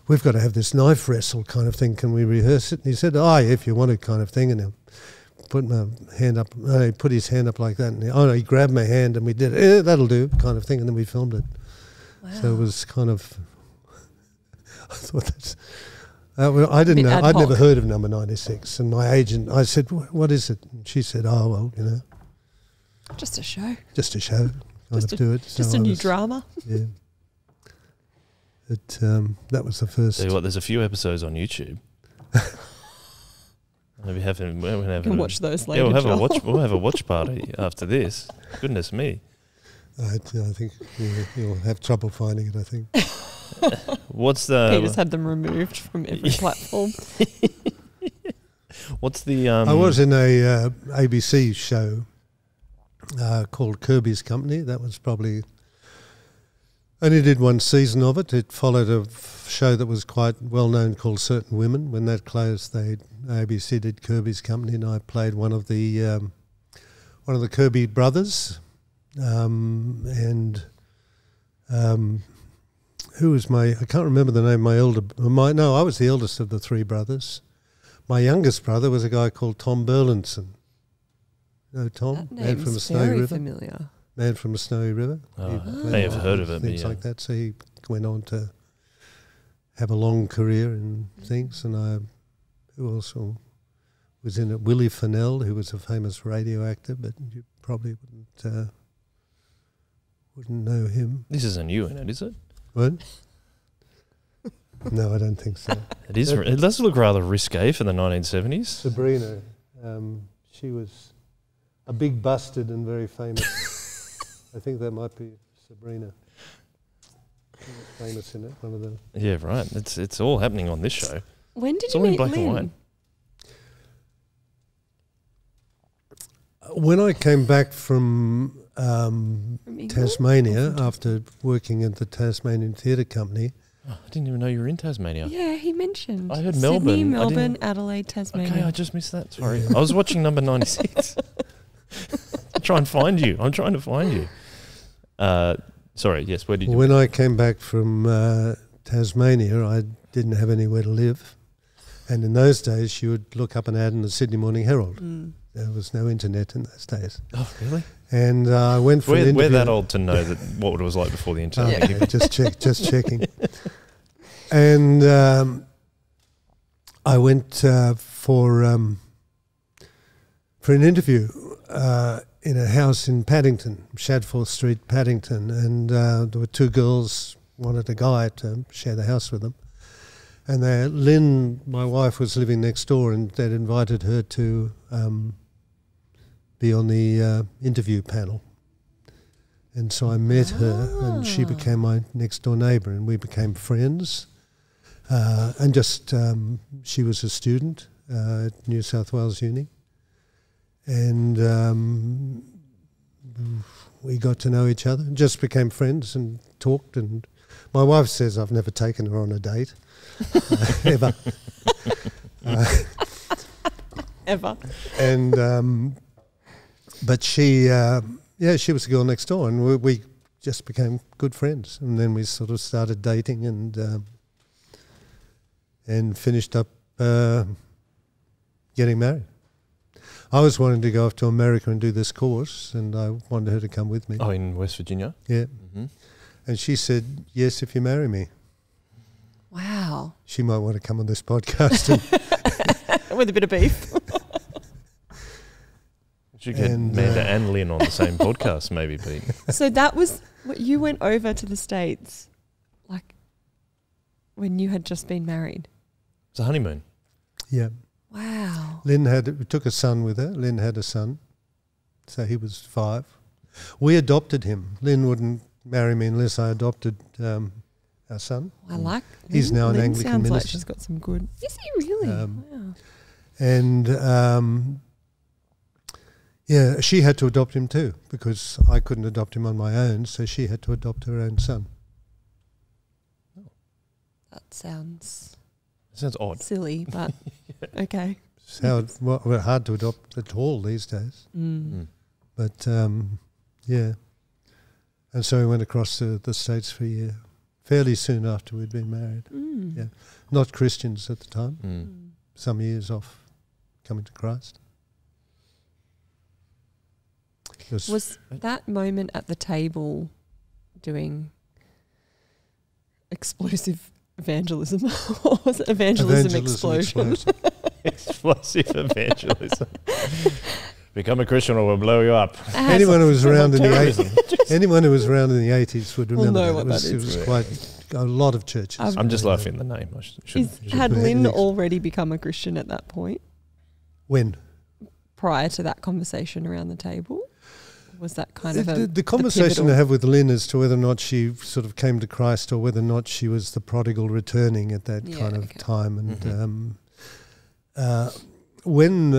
we've got to have this knife wrestle kind of thing, can we rehearse it? And he said, if you want it kind of thing, and he put my hand up, he put his hand up like that, and he grabbed my hand and we did it, that'll do kind of thing, and then we filmed it. Wow. So it was kind of, I thought that's, I didn't Bit know, ad I'd never hoc. heard of Number 96, and my agent, I said, what is it? And she said, Just a show. just a show. Just do it. Just So a I new was- drama. Yeah. That was the first. Tell you what, there's a few episodes on YouTube. We'll have You can watch those Yeah, later. we'll have a Joel. watch. We'll have a watch party after this. Goodness me! I think you'll have trouble finding it, I think. What's the? Peter's had them removed from every platform. What's the? I was in a ABC show called Kirby's Company. That was probably... Only did one season of it. It followed a show that was quite well known called Certain Women. When that closed, ABC did Kirby's Company, and I played one of the Kirby brothers. Who was I can't remember the name. I was the eldest of the three brothers. My youngest brother was a guy called Tom Burlinson. You know Tom? That name's very familiar. Man from the Snowy River. Oh, He I played may have a lot heard of it, but things yeah. like that. So he went on to have a long career in things. And who also was in it? Willie Fennell, who was a famous radio actor, but you probably wouldn't know him. This isn't you in it, is it? What? No, I don't think so. It is. It does look rather risque for the 1970s. Sabrina, she was a big bustard and very famous. I think that might be Sabrina. She was famous in it, one of the... Yeah, right. It's all happening on this show. When did It's you all in meet black and Lynn? white. When I came back from From England? Tasmania, after working at the Tasmanian Theatre Company, Oh, I didn't even know you were in Tasmania. Yeah, he mentioned. I heard Sydney, Melbourne. I Melbourne, didn't- Adelaide, Tasmania. Okay, I just missed that. Sorry. I was watching Number 96. Try and find you. I'm trying to find you. Sorry, yes, where did you... when I came back from Tasmania, I didn't have anywhere to live. And in those days, you would look up an ad in the Sydney Morning Herald. There was no internet in those days. Oh, really? And I went for an interview. We're that old to know that what it was like before the internet. Okay, just checking. And I went for an interview in a house in Paddington, Shadforth Street, Paddington, and there were two girls wanted a guy to share the house with them. And Lynn, my wife, was living next door, and they'd invited her to be on the interview panel. And so I met her, and she became my next door neighbour, and we became friends. And just, she was a student at New South Wales Uni. And we got to know each other and just became friends and talked. And my wife says I've never taken her on a date, ever. Ever. And, but she, she was the girl next door, and we just became good friends. And then we sort of started dating and finished up getting married. I was wanting to go off to America and do this course, and I wanted her to come with me. Oh, in West Virginia? Yeah. Mm-hmm. And she said, yes, if you marry me. Wow. She might want to come on this podcast. With a bit of beef. Should get Manda and Lynn on the same podcast, maybe, Pete. So that was what you went over to the States, like when you had just been married. It's a honeymoon. Yeah. Wow. We took a son with her. Lynn had a son, so he was 5. We adopted him. Lynn wouldn't marry me unless I adopted our son. I like. He's now an Lynn Anglican sounds minister. Like she's got some good. Is he really? Wow. And she had to adopt him too, because I couldn't adopt him on my own, so she had to adopt her own son. That sounds odd. silly, but okay. It's hard to adopt at all these days. Mm. But yeah. And so we went across to the States for a year, fairly soon after we'd been married. Mm. Yeah, not Christians at the time. Mm. Some years off coming to Christ. Was that moment at the table doing explosive evangelism? Or was it evangelism explosion? Explosive evangelism. Become a Christian or we'll blow you up. Anyone who was around in the 80s would remember know that. What that is. It was quite a lot of churches. I'm just laughing at the name. Had Lynn already become a Christian at that point? When? Prior to that conversation around the table? Was that kind of the conversation I have with Lynn as to whether or not she sort of came to Christ or whether or not she was the prodigal returning at that kind of time. And when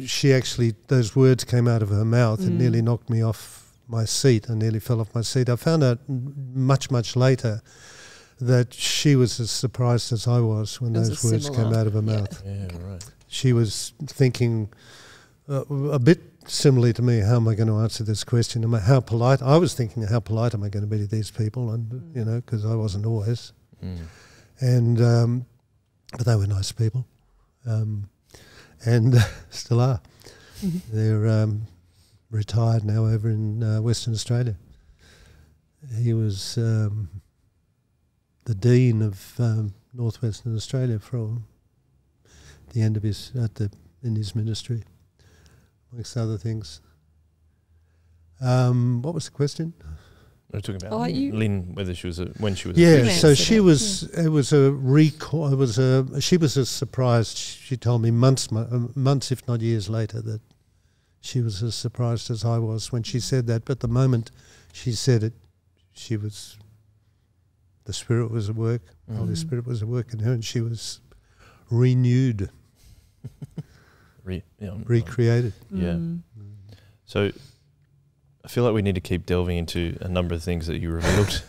she actually, those words came out of her mouth, it nearly knocked me off my seat. I nearly fell off my seat. I found out much, much later that she was as surprised as I was when those words came out of her mouth. Yeah, right. She was thinking a bit similarly to me, how am I going to answer this question? How polite? I was thinking, how polite am I going to be to these people? And because I wasn't always. And but they were nice people, and still are. They're retired now over in Western Australia. He was the dean of Northwestern Australia for the end of his in his ministry, amongst other things. What was the question? We're talking about Lynn, whether she was when she was. Yeah, so she was. It was a recall. It was she was as surprised. She told me months, if not years later, that she was as surprised as I was when she said that. But the moment she said it, she was. The Spirit was at work. The Holy Spirit was at work in her, and she was renewed. Recreated. Yeah. So I feel like we need to keep delving into a number of things that you revealed.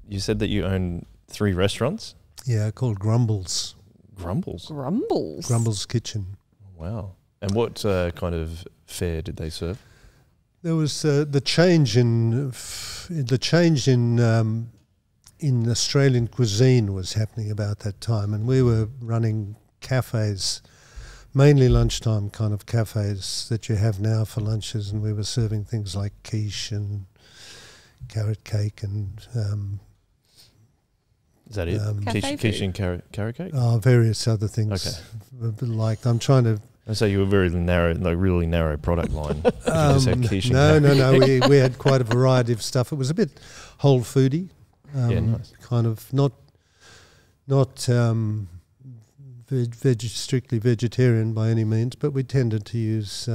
You said that you own 3 restaurants? Yeah, called Grumbles. Grumbles? Grumbles Kitchen. Wow. And what kind of fare did they serve? There was the change in Australian cuisine was happening about that time, and we were running cafes mainly lunchtime kind of cafes that you have now for lunches, and we were serving things like quiche and carrot cake and is that it? Quiche and carrot cake? Various other things. Okay. Like I'm trying to. I say you were very narrow, like really narrow product line. No. We had quite a variety of stuff. It was a bit whole foody. Nice. Kind of not strictly vegetarian by any means, but we tended to use.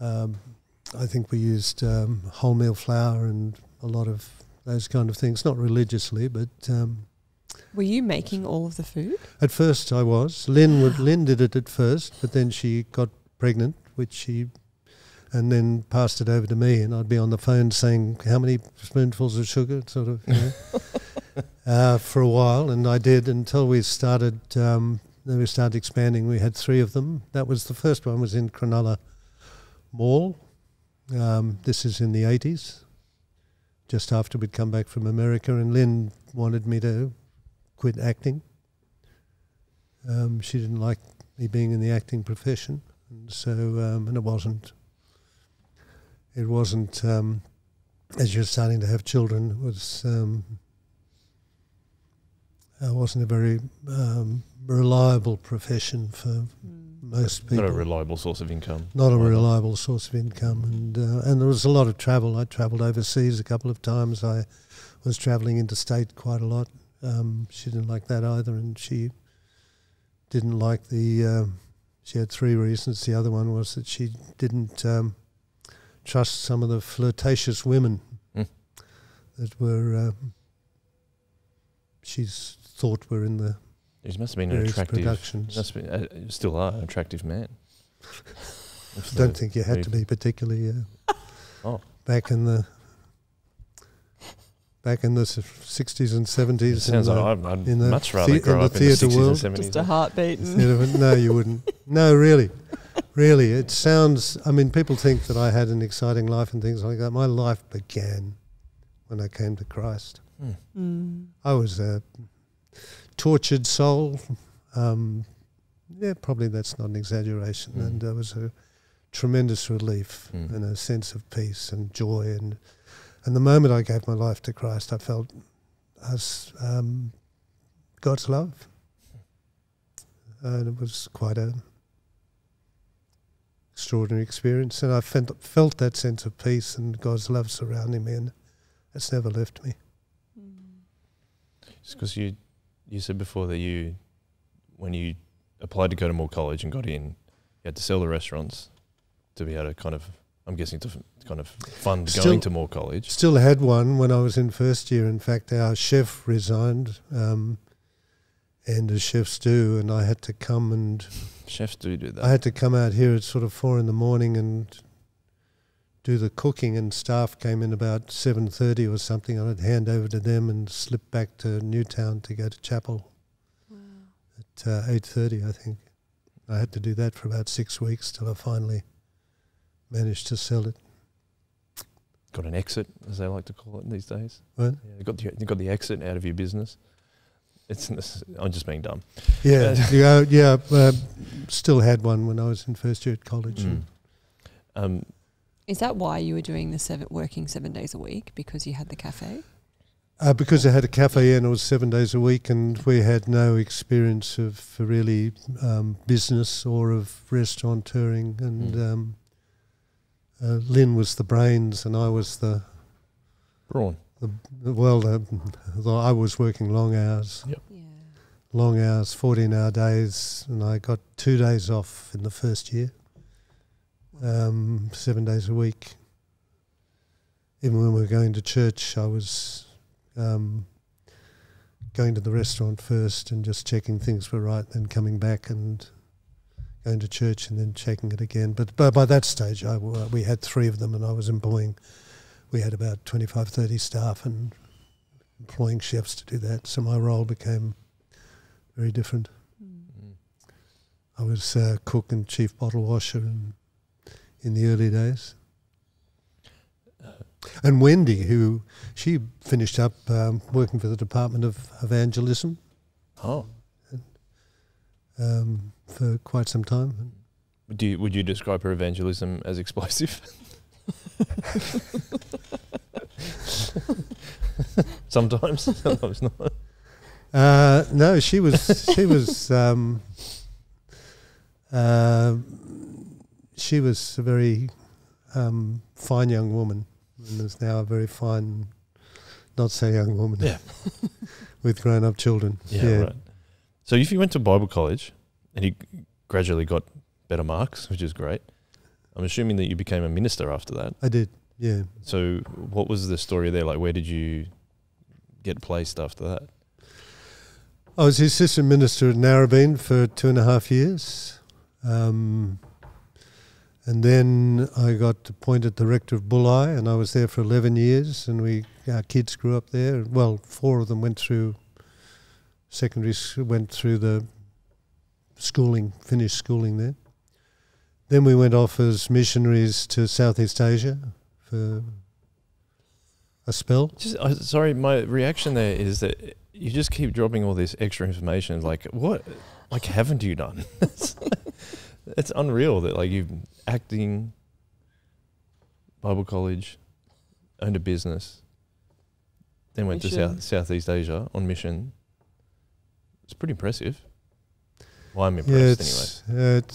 I think we used wholemeal flour and a lot of those kind of things. Not religiously, but. Were you making all of the food? At first I was. Lynn did it at first, but then she got pregnant, and then passed it over to me, and I'd be on the phone saying, how many spoonfuls of sugar, sort of, for a while, and I did until we started, then we started expanding. We had 3 of them. That was the first one was in Cronulla Mall. This is in the 80s, just after we'd come back from America, and Lynn wanted me to quit acting. She didn't like me being in the acting profession, and so and it wasn't as you're starting to have children, it wasn't a very reliable profession for most people. Not a reliable source of income. Not a reliable source of income, and there was a lot of travel. I travelled overseas a couple of times. I was travelling interstate quite a lot. She didn't like that either, and she didn't like she had 3 reasons. The other one was that she didn't trust some of the flirtatious women that were she's thought were in the He must have been an attractive productions. Must be, still are an attractive man. I don't think you had to be particularly back in the 60s and 70s. It sounds like I'd much rather grow up in the 60s world. and 70s. Just a heartbeat. No, you wouldn't. No, really. Really, it sounds... I mean, people think that I had an exciting life and things like that. My life began when I came to Christ. I was a tortured soul. Probably that's not an exaggeration. And there was a tremendous relief and a sense of peace and joy. And the moment I gave my life to Christ, I felt God's love. And it was quite an extraordinary experience. And I felt that sense of peace and God's love surrounding me, and it's never left me. Just because you said before that when you applied to go to Moore College and got in, you had to sell the restaurants to be able to kind of, I'm guessing, to kind of fund going to Moore College. Still had one when I was in first year. In fact, our chef resigned, and as chefs do, and I had to come and... Chefs do that. I had to come out here at sort of 4 a.m. and do the cooking, and staff came in about 7:30 or something. I'd hand over to them and slip back to Newtown to go to chapel at 8:30, I think. I had to do that for about 6 weeks till I finally managed to sell it. Got an exit, as they like to call it these days. What? Yeah, you got the exit out of your business. I'm just being dumb. Yeah, still had one when I was in first year at college. Is that why you were doing working 7 days a week, because you had the cafe? Because I had a cafe and it was 7 days a week, and we had no experience of really business or of restaurateuring, and Lynn was the brains and I was the brawn. I was working long hours. Yep. Yeah. Long hours, 14-hour days, and I got 2 days off in the first year. 7 days a week. Even when we were going to church, I was going to the restaurant first and just checking things were right, then coming back and going to church and then checking it again. But by that stage, we had 3 of them, and I was we had about 25, 30 staff and employing chefs to do that. So my role became very different. I was cook and chief bottle washer in the early days. And Wendy, she finished up working for the Department of Evangelism. Oh. for quite some time. Would you describe her evangelism as explosive? Sometimes not. No, she was she was a very fine young woman, and is now a very fine, not so young woman. Yeah. With grown-up children. Yeah, right. So if you went to Bible college and you gradually got better marks, which is great, I'm assuming that you became a minister after that. I did, yeah. So what was the story there? Like, where did you get placed after that? I was the assistant minister at Narrabeen for 2.5 years. And then I got appointed director of Bulli, and I was there for 11 years, and our kids grew up there. Well, 4 of them went through went through the schooling, finished schooling there. Then we went off as missionaries to Southeast Asia for a spell. Sorry, my reaction there is that you just keep dropping all this extra information. Like, what? Like, haven't you done? It's unreal that, like, you've acting, Bible college, owned a business, then went to Southeast Asia on mission. It's pretty impressive. Well, I'm impressed anyway. It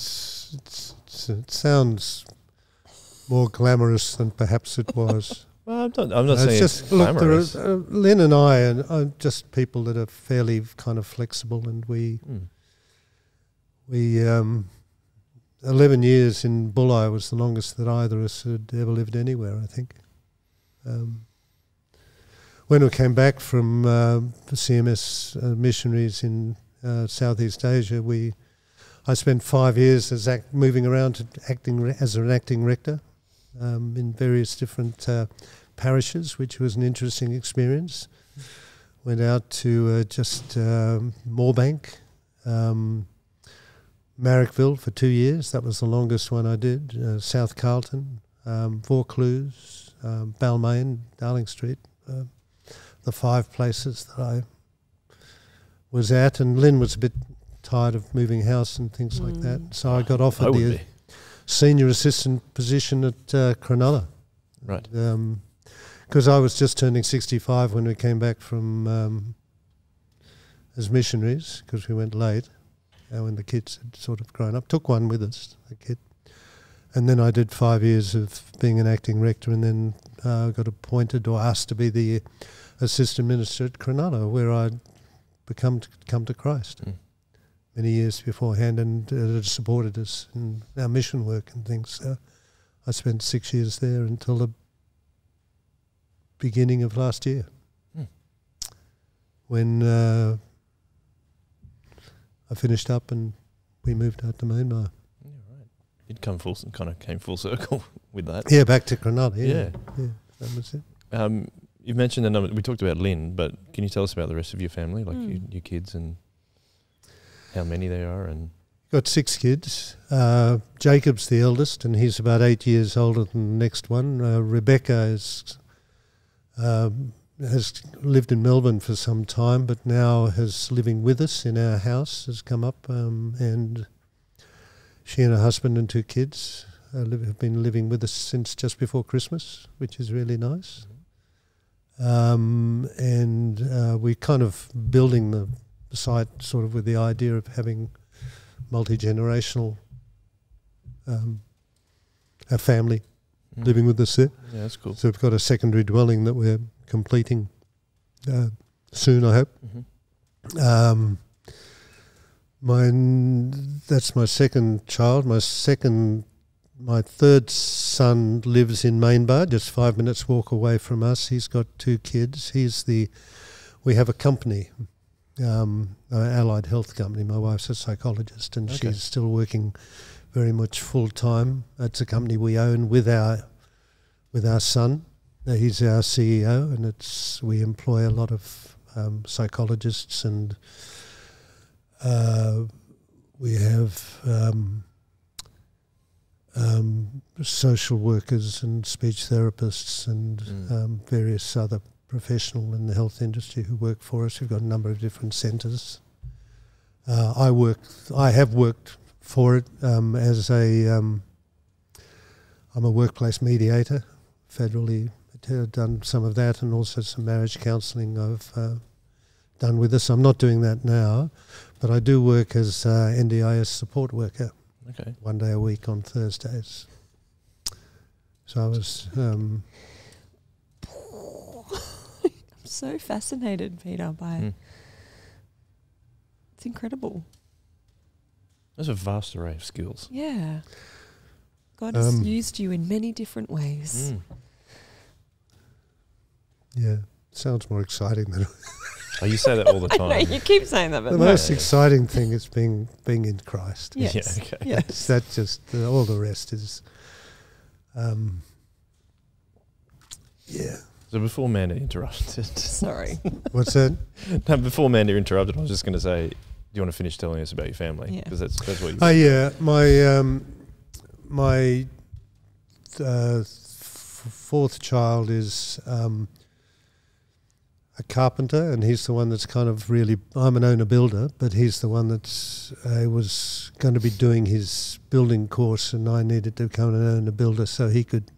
sounds more glamorous than perhaps it was. Well, I'm not saying it's glamorous. Look, Lynn and I are just people that are fairly kind of flexible, and we 11 years in Bulli was the longest that either of us had ever lived anywhere, I think. When we came back from the CMS missionaries in Southeast Asia, I spent 5 years as moving around to acting as an acting rector in various different parishes, which was an interesting experience. Went out to Moorebank, Marrickville for 2 years. That was the longest one I did. South Carlton, Vaucluse, Balmain, Darling Street. The 5 places that I was at. And Lynn was a bit tired of moving house and things like that. So I got offered the senior assistant position at Cronulla. Right. Because I was just turning 65 when we came back from as missionaries, because we went late. When the kids had sort of grown up. Took one with us, a kid. And then I did 5 years of being an acting rector, and then got appointed or asked to be the assistant minister at Cronulla, where I'd come to Christ many years beforehand, and it had supported us in our mission work and things. So I spent 6 years there until the beginning of last year, when I finished up and we moved out to Manda. Yeah, right. You'd came full circle with that. Yeah, back to Cronulla. Yeah, that was it. You mentioned the number. We talked about Lynn, but can you tell us about the rest of your family, like your kids and how many there are? And got 6 kids. Jacob's the eldest, and he's about 8 years older than the next one. Rebecca has lived in Melbourne for some time, but now is living with us in our house, has come up, and she and her husband and 2 kids have been living with us since just before Christmas, which is really nice. And we're kind of building the site sort of with the idea of having multi-generational a family living with us there. Yeah, that's cool. So we've got a secondary dwelling that we're completing soon, I hope. That's my second child. My third son lives in Manda, just 5 minutes walk away from us. He's got 2 kids. We have a company, an allied health company. My wife's a psychologist, and she's still working very much full time. It's a company we own with our son. He's our CEO, and we employ a lot of psychologists, and we have social workers and speech therapists and various other professional in the health industry who work for us. We've got a number of different centres. I have worked for it as I'm a workplace mediator, federally done some of that, and also some marriage counselling I've done with this. I'm not doing that now, but I do work as NDIS support worker. Okay. 1 day a week on Thursdays. So I was... I'm so fascinated, Peter, by... It's incredible. There's a vast array of skills. Yeah. God has used you in many different ways. Yeah, sounds more exciting than... Oh, you say that all the time. I know, you keep saying that, but the most exciting thing is being in Christ. Yes. Yeah, okay. Yes. That's just... all the rest is... yeah. So before Manda interrupted... Sorry. What's that? No, before Manda interrupted, I was just going to say, do you want to finish telling us about your family? Yeah. Because that's what you... Oh, yeah. My fourth child is a carpenter, and he's the one that's kind of really... I'm an owner-builder, but he's the one that's was going to be doing his building course, and I needed to become an owner-builder so he could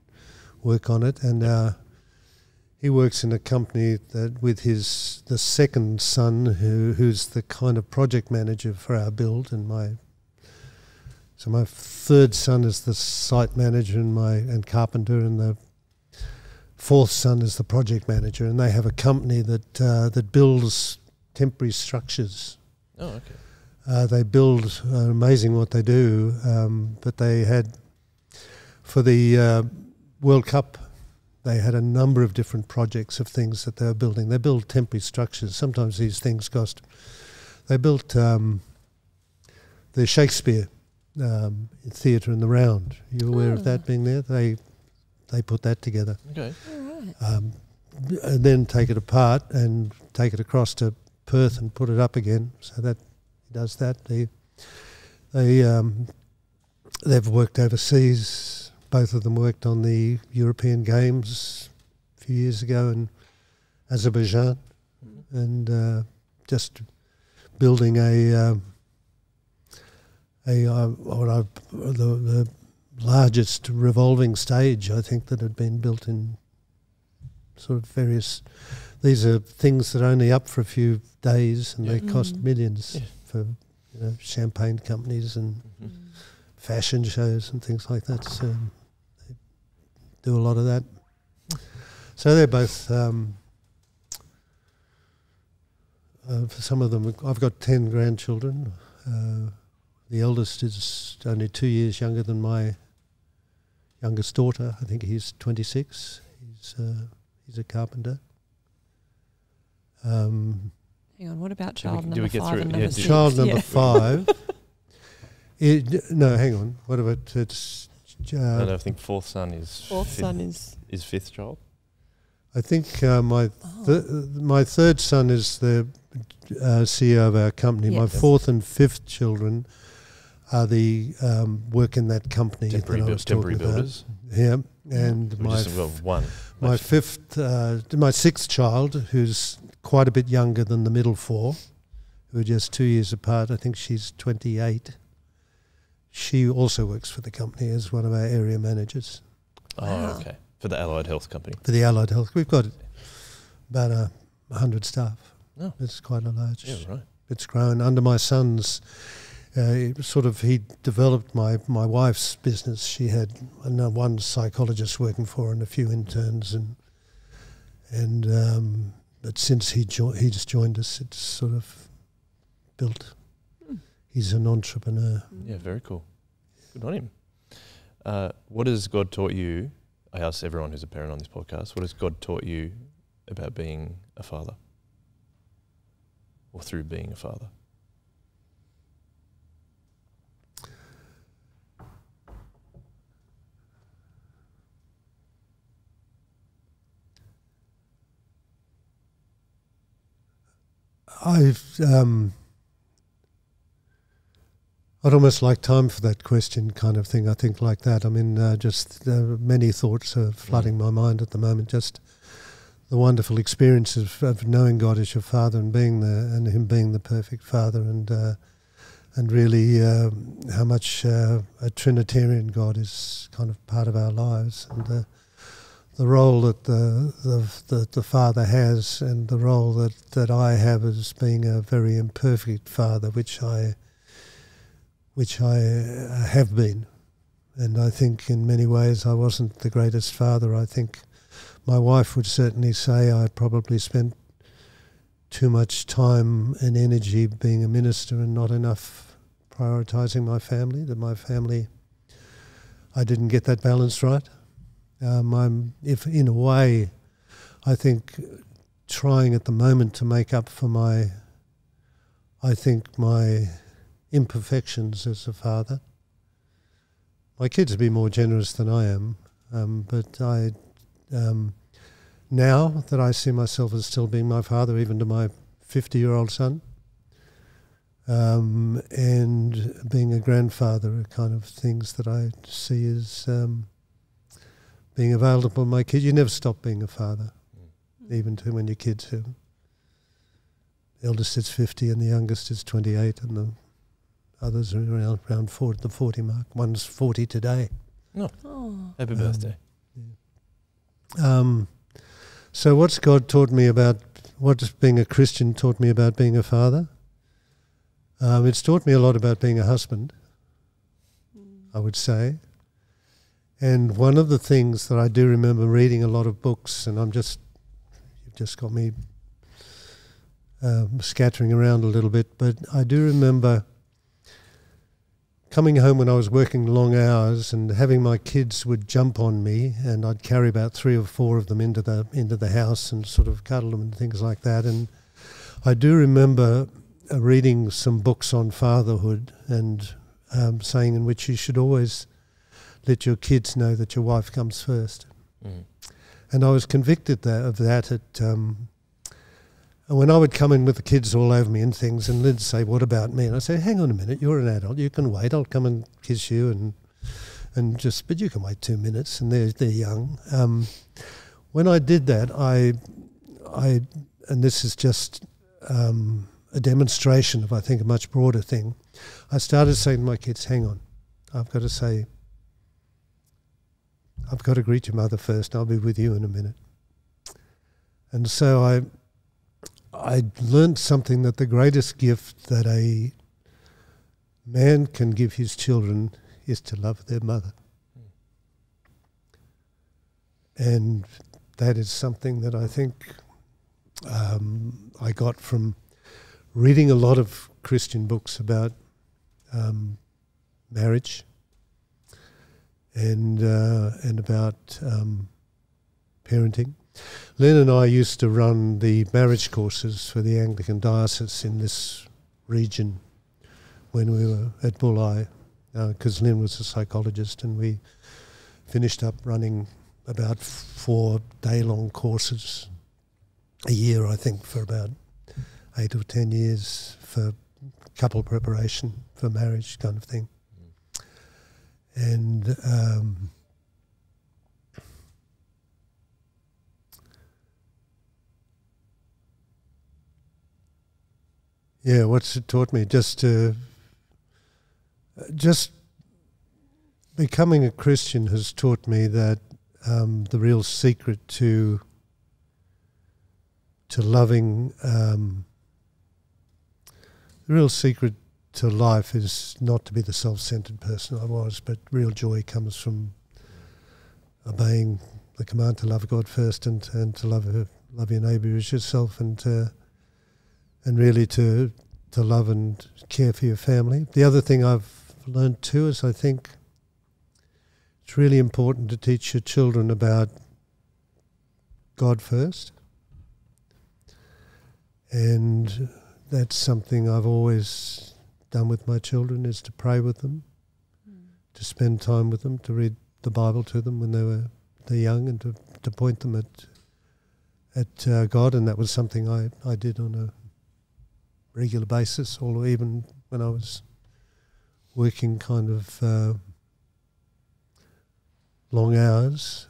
work on it. And he works in a company that with the second son, who's the kind of project manager for our build, and my third son is the site manager and carpenter, and the fourth son is the project manager, and they have a company that builds temporary structures. Oh, okay. They build amazing what they do, but they had for the World Cup. They had a number of different projects of things that they were building. They build temporary structures. Sometimes these things cost... They built the Shakespeare Theatre in the Round. You aware of that being there? They put that together. Okay. All right. And then take it apart and take it across to Perth and put it up again. So that he does that. They've worked overseas. Both of them worked on the European Games a few years ago in Azerbaijan, and just building the largest revolving stage, I think, that had been built in sort of various... These are things that are only up for a few days, and they cost millions for champagne companies and fashion shows and things like that. So they do a lot of that. So they're both... for some of them, I've got 10 grandchildren. The eldest is only 2 years younger than my youngest daughter. I think he's 26. He's a carpenter. Hang on, what about child number 5 and number 6? Child number 5. No, hang on. What about it's? I think fourth son is fifth child. I think my third son is the CEO of our company. Yes. My fourth and fifth children are the work in that company that I was talking builders. About. Yeah, and my sixth child, who's quite a bit younger than the middle four, who are just 2 years apart. I think she's 28. She also works for the company as one of our area managers. Oh, okay. For the Allied Health Company. For the Allied Health. We've got about 100 staff. Oh. It's quite a large... Yeah, right. It's grown. Under my son's... he developed my wife's business. She had one psychologist working for her and a few interns, but since he just joined us, it's sort of built. He's an entrepreneur. Yeah, very cool. Good on him. What has God taught you? I ask everyone who's a parent on this podcast, what has God taught you about being a father? Or through being a father? I'd almost like time for that question kind of thing, I think, like that. I mean, many thoughts are flooding my mind at the moment. Just the wonderful experience of knowing God as your father and being and Him being the perfect father, and and really how much a Trinitarian God is kind of part of our lives, and the role that the Father has, and the role that I have as being a very imperfect father, which I have been. And I think in many ways I wasn't the greatest father. I think my wife would certainly say I probably spent too much time and energy being a minister and not enough prioritising my family, that my family, I didn't get that balance right. If in a way, I think trying at the moment to make up for my imperfections as a father. My kids would be more generous than I am, but now that I see myself as still being my father, even to my 50-year-old son, and being a grandfather are kind of things that I see as being available to my kids. You never stop being a father, even to when your kids are. The eldest is 50 and the youngest is 28, and the others are around the 40 mark. One's 40 today. Oh. Happy birthday. Yeah. So what's God taught me about, what's being a Christian taught me about being a father? It's taught me a lot about being a husband, I would say. And one of the things that I do remember reading a lot of books, and you've just got me scattering around a little bit, but I do remember coming home when I was working long hours and having my kids would jump on me, and I'd carry about 3 or 4 of them into the house and sort of cuddle them and things like that. And I do remember reading some books on fatherhood and saying in which you should always let your kids know that your wife comes first. Mm. And I was convicted of that when I would come in with the kids all over me and things, and Lynn'd say, "What about me?" And I'd say, "Hang on a minute, you're an adult, you can wait, I'll come and kiss you but you can wait 2 minutes," and they're young. When I did that, I and this is just a demonstration of, I think, a much broader thing. I started saying to my kids, "Hang on, I've got to greet your mother first, I'll be with you in a minute." And so I learned something, that the greatest gift that a man can give his children is to love their mother. And that is something that I think I got from reading a lot of Christian books about marriage and about parenting. Lynn and I used to run the marriage courses for the Anglican diocese in this region when we were at Bulli, because Lynn was a psychologist, and we finished up running about 4 day-long courses a year, I think, for about 8 or 10 years for couple preparation for marriage kind of thing. And yeah, what's it taught me? Just becoming a Christian has taught me that the real secret to loving, the real secret to life is not to be the self-centered person I was, but real joy comes from obeying the command to love God first and to love your neighbour as yourself, and really to love and care for your family. The other thing I've learned too is I think it's really important to teach your children about God first. And that's something I've always done with my children, is to pray with them, to spend time with them, to read the Bible to them when they're young, and to point them at God. And that was something I did on a regular basis, or even when I was working kind of long hours.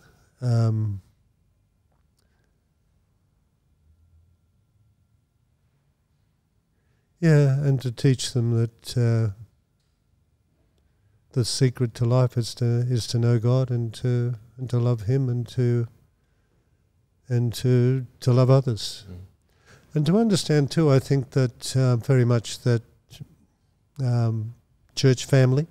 and to teach them that the secret to life is to know God and to love Him and to love others, and to understand too. I think that very much that church family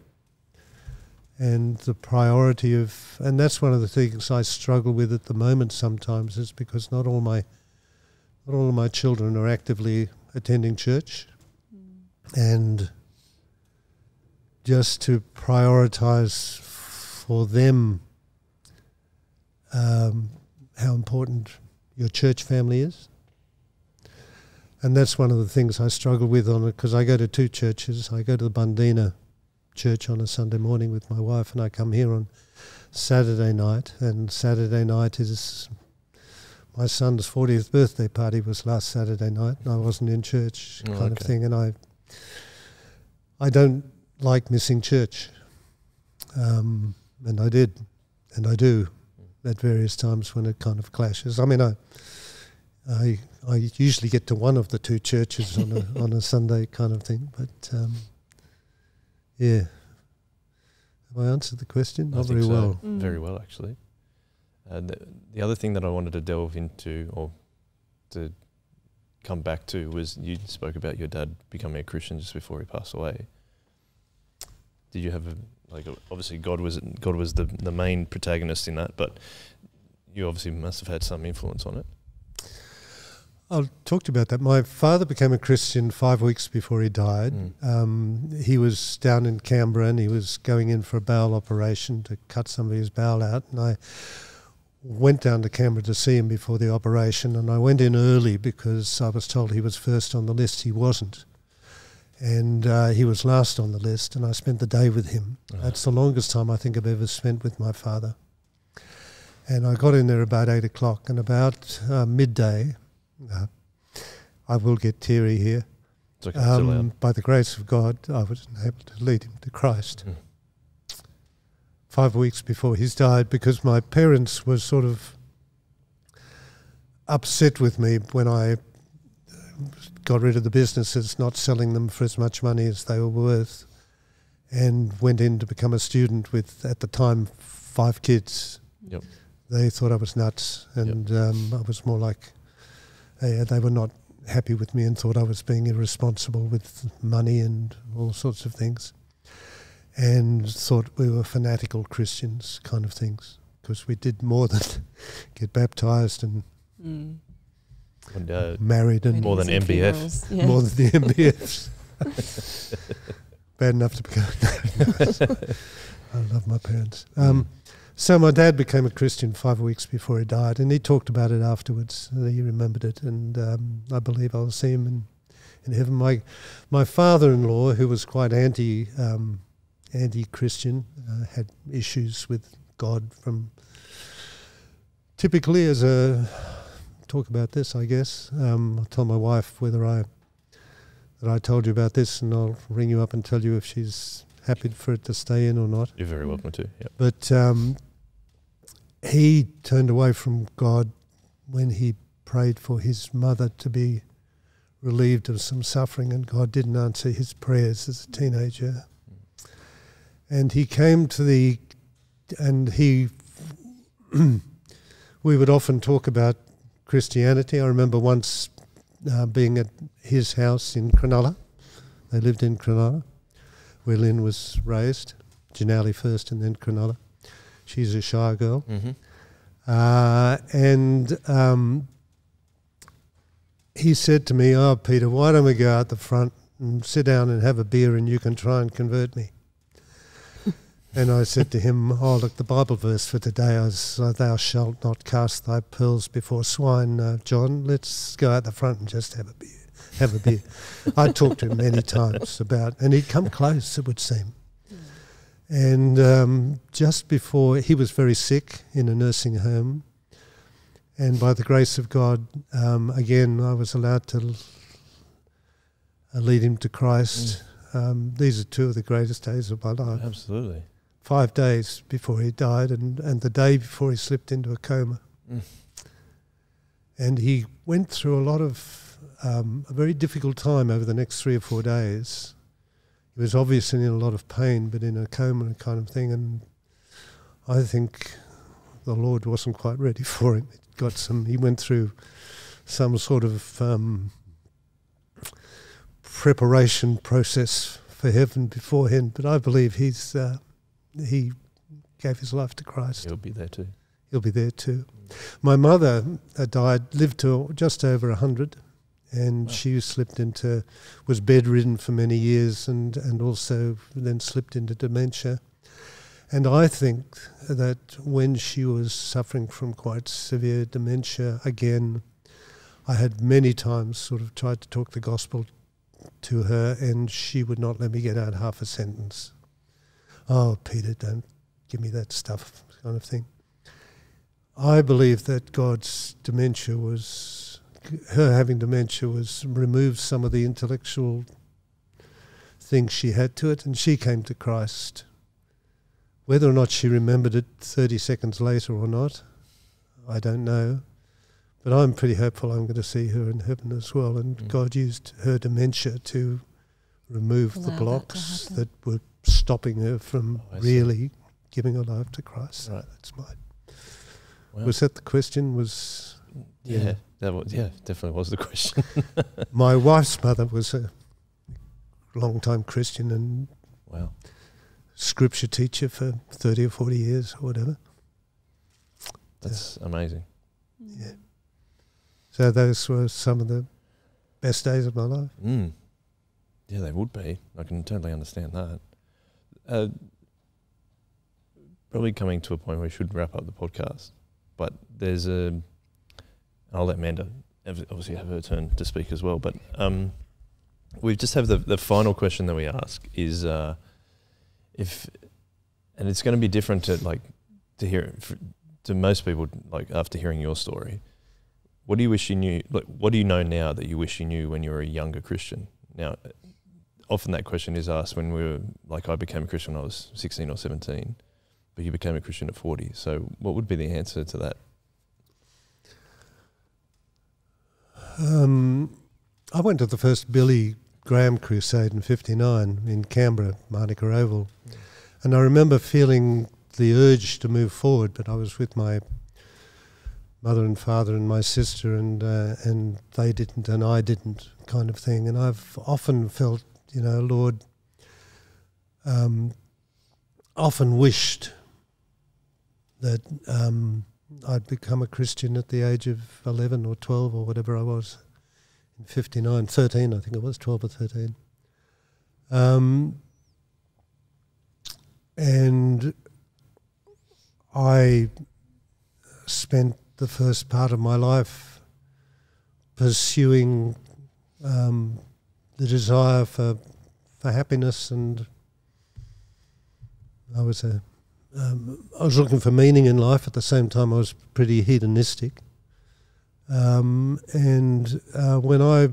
and the priority of, and that's one of the things I struggle with at the moment sometimes, is because not all of my children are actively attending church, and just to prioritize for them how important your church family is. And that's one of the things I struggle with on it, because I go to two churches. I go to the Bundina church on a Sunday morning with my wife, and I come here on Saturday night, and Saturday night is my son's 40th birthday party was last Saturday night, and I wasn't in church kind of thing, and I don't like missing church, and I did, and I do at various times when it kind of clashes. I mean, I usually get to one of the two churches on a Sunday kind of thing, but yeah. Have I answered the question? Not very well. Very well, actually. The other thing that I wanted to delve into, or to come back to, was you spoke about your dad becoming a Christian just before he passed away. Did you have obviously God was the main protagonist in that, but you obviously must have had some influence on it. I'll talk to you about that. My father became a Christian 5 weeks before he died. He was down in Canberra, and he was going in for a bowel operation to cut some of his bowel out, and I went down to Canberra to see him before the operation, and I went in early because I was told he was first on the list. He wasn't. And he was last on the list, and I spent the day with him. That's the longest time I think I've ever spent with my father. And I got in there about 8 o'clock, and about midday, I will get teary here. It's okay, by the grace of God, I was able to lead him to Christ. 5 weeks before he's died, because my parents were sort of upset with me when I got rid of the businesses, not selling them for as much money as they were worth, and went in to become a student with, at the time, 5 kids. Yep. They thought I was nuts, and I was more like, they were not happy with me and thought I was being irresponsible with money and all sorts of things, and thought we were fanatical Christians kind of things, because we did more than get baptised and married and more than MBF. Yeah. More than the MBFs. Bad enough to become. I love my parents. So my dad became a Christian 5 weeks before he died, and he talked about it afterwards. He remembered it, and I believe I'll see him in heaven. My father-in-law, who was quite anti-Christian, had issues with God from typically as a... Talk about this, I guess. I'll tell my wife that I told you about this, and I'll ring you up and tell you if she's happy for it to stay in or not. You're very welcome to. Yep. But he turned away from God when he prayed for his mother to be relieved of some suffering, and God didn't answer his prayers as a teenager. And he came to we would often talk about Christianity. I remember once being at his house in Cronulla. They lived in Cronulla, where Lynn was raised. Janali first and then Cronulla. She's a Shire girl. He said to me, "Oh, Peter, why don't we go out the front and sit down and have a beer, and you can try and convert me?" And I said to him, "Oh, look, the Bible verse for today is, thou shalt not cast thy pearls before swine, John. Let's go out the front and just have a beer." I'd talked to him many times about, and he'd come close, it would seem. And just before, he was very sick in a nursing home, and by the grace of God, again, I was allowed to lead him to Christ. These are two of the greatest days of my life. Absolutely. 5 days before he died, and the day before he slipped into a coma. And he went through a lot of a very difficult time over the next 3 or 4 days. He was obviously in a lot of pain, but in a coma kind of thing, and I think the Lord wasn't quite ready for him. He went through some sort of preparation process for heaven beforehand, but I believe he gave his life to Christ. He'll be there too. He'll be there too. My mother lived to just over 100, and she was bedridden for many years and also then slipped into dementia. And I think that when she was suffering from quite severe dementia, again, I had many times sort of tried to talk the gospel to her, and she would not let me get out half a sentence. Oh, Peter, don't give me that stuff, kind of thing. I believe that her having dementia removed some of the intellectual things she had to it, and she came to Christ. Whether or not she remembered it 30 seconds later or not, I don't know. But I'm pretty hopeful I'm going to see her in heaven as well. And God used her dementia to remove the blocks that were stopping her from really giving her life to Christ. Right. That's mine. Wow. Was that the question? Yeah, definitely was the question. My wife's mother was a long-time Christian and scripture teacher for 30 or 40 years or whatever. That's amazing. Yeah. So those were some of the best days of my life. Yeah, they would be. I can totally understand that. Probably coming to a point where we should wrap up the podcast, but I'll let Manda obviously have her turn to speak as well, but we just have the final question that we ask is and it's going to be different to hear to most people, after hearing your story. What do you wish you knew? What do you know now that you wish you knew when you were a younger Christian? Now, often that question is asked when I became a Christian when I was 16 or 17, but you became a Christian at 40. So what would be the answer to that? I went to the first Billy Graham crusade in 59 in Canberra, Monica Oval. And I remember feeling the urge to move forward, but I was with my mother and father and my sister, and they didn't and I didn't, kind of thing. And I've often felt, Lord, often wished that I'd become a Christian at the age of 11 or 12 or whatever I was in 59, 13 I think it was, 12 or 13. And I spent the first part of my life pursuing the desire for happiness, and I was looking for meaning in life. At the same time, I was pretty hedonistic. And when I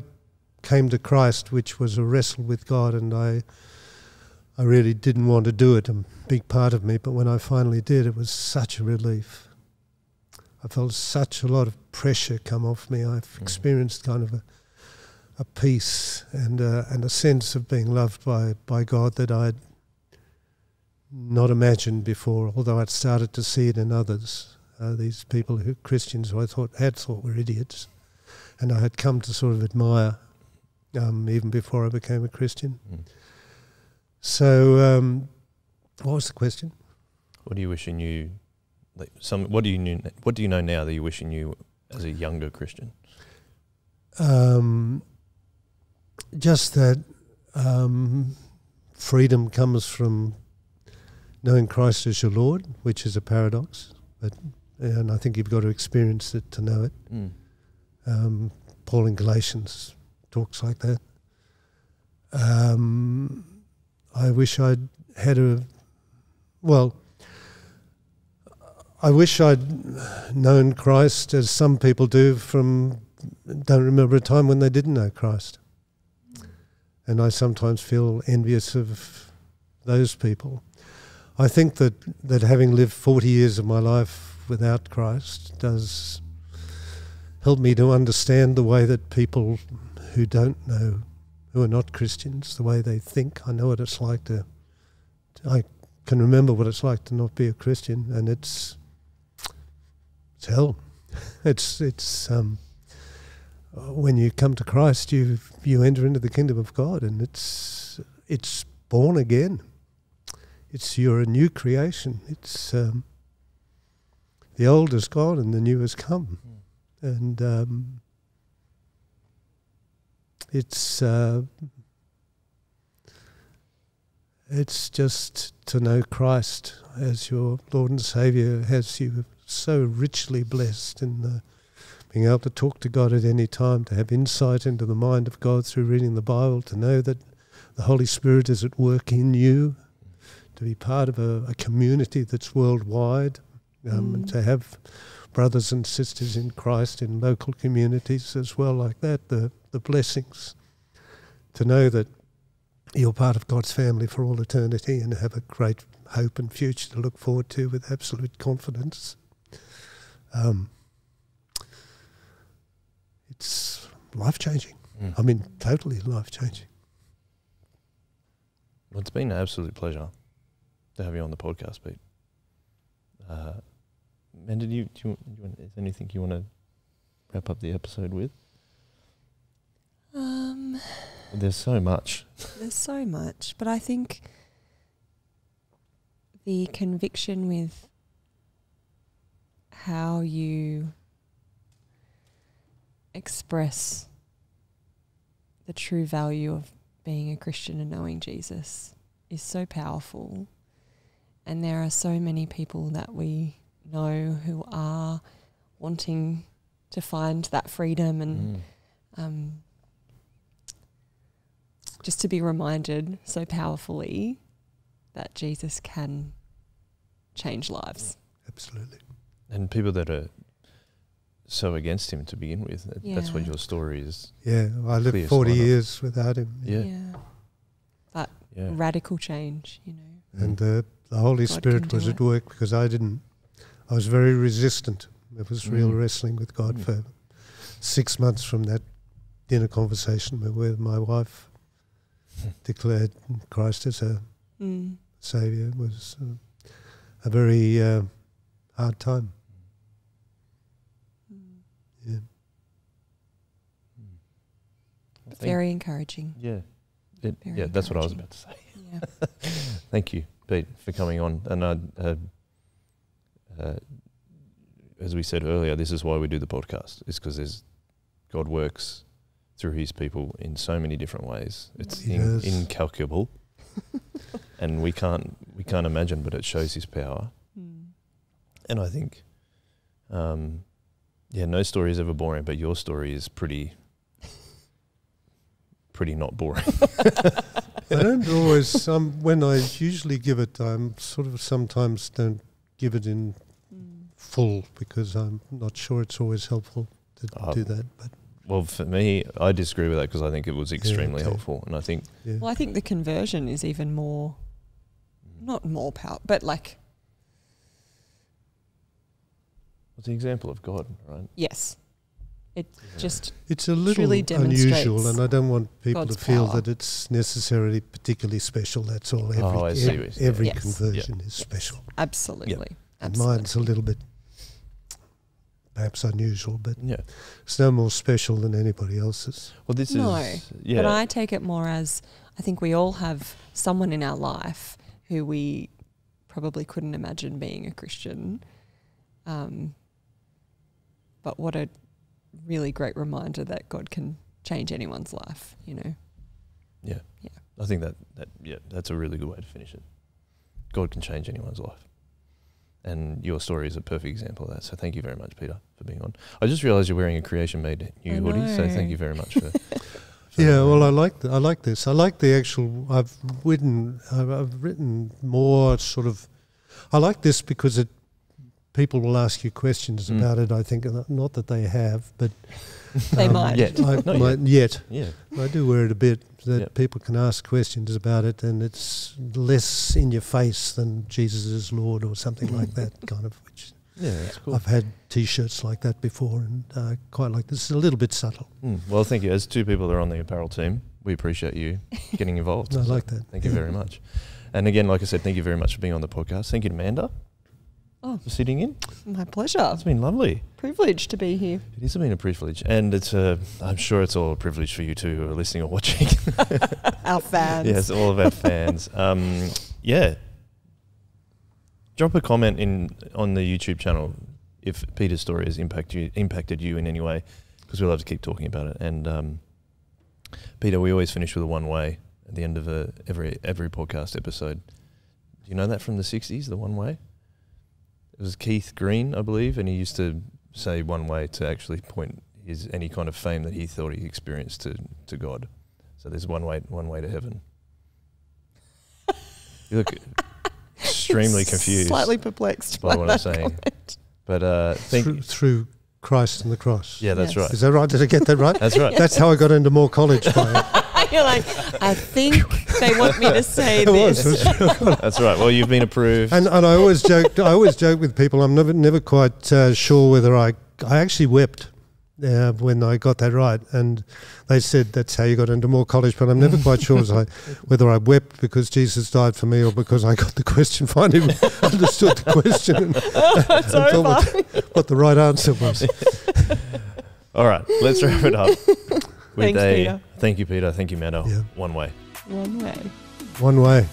came to Christ, which was a wrestle with God, and I really didn't want to do it, a big part of me, but when I finally did, it was such a relief. I felt such a lot of pressure come off me. I've experienced kind of a peace and a sense of being loved by God that I'd not imagined before, although I'd started to see it in others. These people who Christians who I had thought were idiots, and I had come to sort of admire even before I became a Christian. So, what was the question? What do you wish you knew? What do you know now that you wish you knew as a younger Christian? Just that freedom comes from knowing Christ as your Lord, which is a paradox, and I think you've got to experience it to know it. Paul in Galatians talks like that. I wish I'd I wish I'd known Christ as some people do don't remember a time when they didn't know Christ. And I sometimes feel envious of those people. I think that having lived 40 years of my life without Christ helped me to understand the way that people who don't know, who are not Christians, the way they think. I know what it's like I can remember what it's like to not be a Christian, and it's hell. It's when you come to Christ, you enter into the kingdom of God, and it's born again. You're a new creation. It's the old is gone and the new has come, and it's just to know Christ as your Lord and Saviour has you so richly blessed in being able to talk to God at any time, to have insight into the mind of God through reading the Bible, to know that the Holy Spirit is at work in you, to be part of a community that's worldwide, and to have brothers and sisters in Christ in local communities as well like that, the blessings, to know that you're part of God's family for all eternity and have a great hope and future to look forward to with absolute confidence. It's life-changing. I mean, totally life-changing. Well, it's been an absolute pleasure to have you on the podcast, Pete. Manda, is there anything you want to wrap up the episode with? There's so much. There's so much, but I think the conviction with how you express the true value of being a Christian and knowing Jesus is so powerful. And there are so many people that we know who are wanting to find that freedom and just to be reminded so powerfully that Jesus can change lives. Absolutely. And people that are so against him to begin with, that's what your story is. Yeah, I lived 40 years without him. Yeah. That radical change, you know. And the Holy Spirit was at work because I was very resistant. It was real wrestling with God for 6 months from that dinner conversation where my wife declared Christ as her Saviour. It was a very hard time. Yeah. Very encouraging. Yeah. That's what I was about to say. Yeah. Thank you, Pete, for coming on. And as we said earlier, this is why we do the podcast. It's because God works through his people in so many different ways. It's incalculable. And we can't imagine, but it shows his power. And I think no story is ever boring, but your story is pretty not boring. I don't always, when I usually give it, I'm sort of sometimes don't give it in full because I'm not sure it's always helpful to do that. But well, for me, I disagree with that because I think it was extremely helpful. And I think... Yeah. Well, I think the conversion is even more, not more power, but like... It's the example of God, right? Yes. It's a little unusual, and I don't want people God's to feel power. that it's necessarily particularly special. That's all. Every conversion is special. Absolutely. Yep. And mine's a little bit perhaps unusual, but it's no more special than anybody else's. Well, this is... But I take it more as, I think we all have someone in our life who we probably couldn't imagine being a Christian. But what a really great reminder that God can change anyone's life, you know. Yeah. I think that's a really good way to finish it. God can change anyone's life. And your story is a perfect example of that. So thank you very much, Peter, for being on. I just realised you're wearing a Creation Made new hoodie, so thank you very much for well, I like this. I like the actual. I've written more sort of. I like this because people will ask you questions about it. I think not that they have, but they might. Yet. Yeah, I do wear it a bit. That people can ask questions about it, and it's less in your face than Jesus is Lord or something like that kind of. Which Yeah, that's cool. I've had T-shirts like that before, and quite like this. It's a little bit subtle. Well, thank you. As two people that are on the apparel team, we appreciate you getting involved. I like that. Thank you very much. And again, like I said, thank you very much for being on the podcast. Thank you to Manda for sitting in. My pleasure. It's been lovely. Privilege to be here. It has been a privilege. And it's I'm sure it's all a privilege for you two who are listening or watching. Our fans. Yes, all of our fans. Yeah. Drop a comment on the YouTube channel if Peter's story has impacted you in any way, because we love to keep talking about it. And Peter, we always finish with a one way at the end of every podcast episode. Do you know that from the 60s, the one way? It was Keith Green, I believe, and he used to say one way to actually point any kind of fame that he thought he experienced to God. So there's one way to heaven. You look extremely confused. Slightly perplexed by what I'm saying. Comment. But through Christ and the cross. Yeah, that's right. Is that right? Did I get that right? That's right. That's how I got into more college. You're like, I think they want me to say this. That's right. Well, you've been approved. And I always joke with people. I'm never quite sure whether I actually wept when I got that right, and they said that's how you got into more college. But I'm never quite sure whether I wept because Jesus died for me or because I got the question, finally understood the question, and thought what the right answer was. All right, let's wrap it up. Thanks, Peter. Thank you, Peter. Thank you, Manda. Yeah. One way. One way.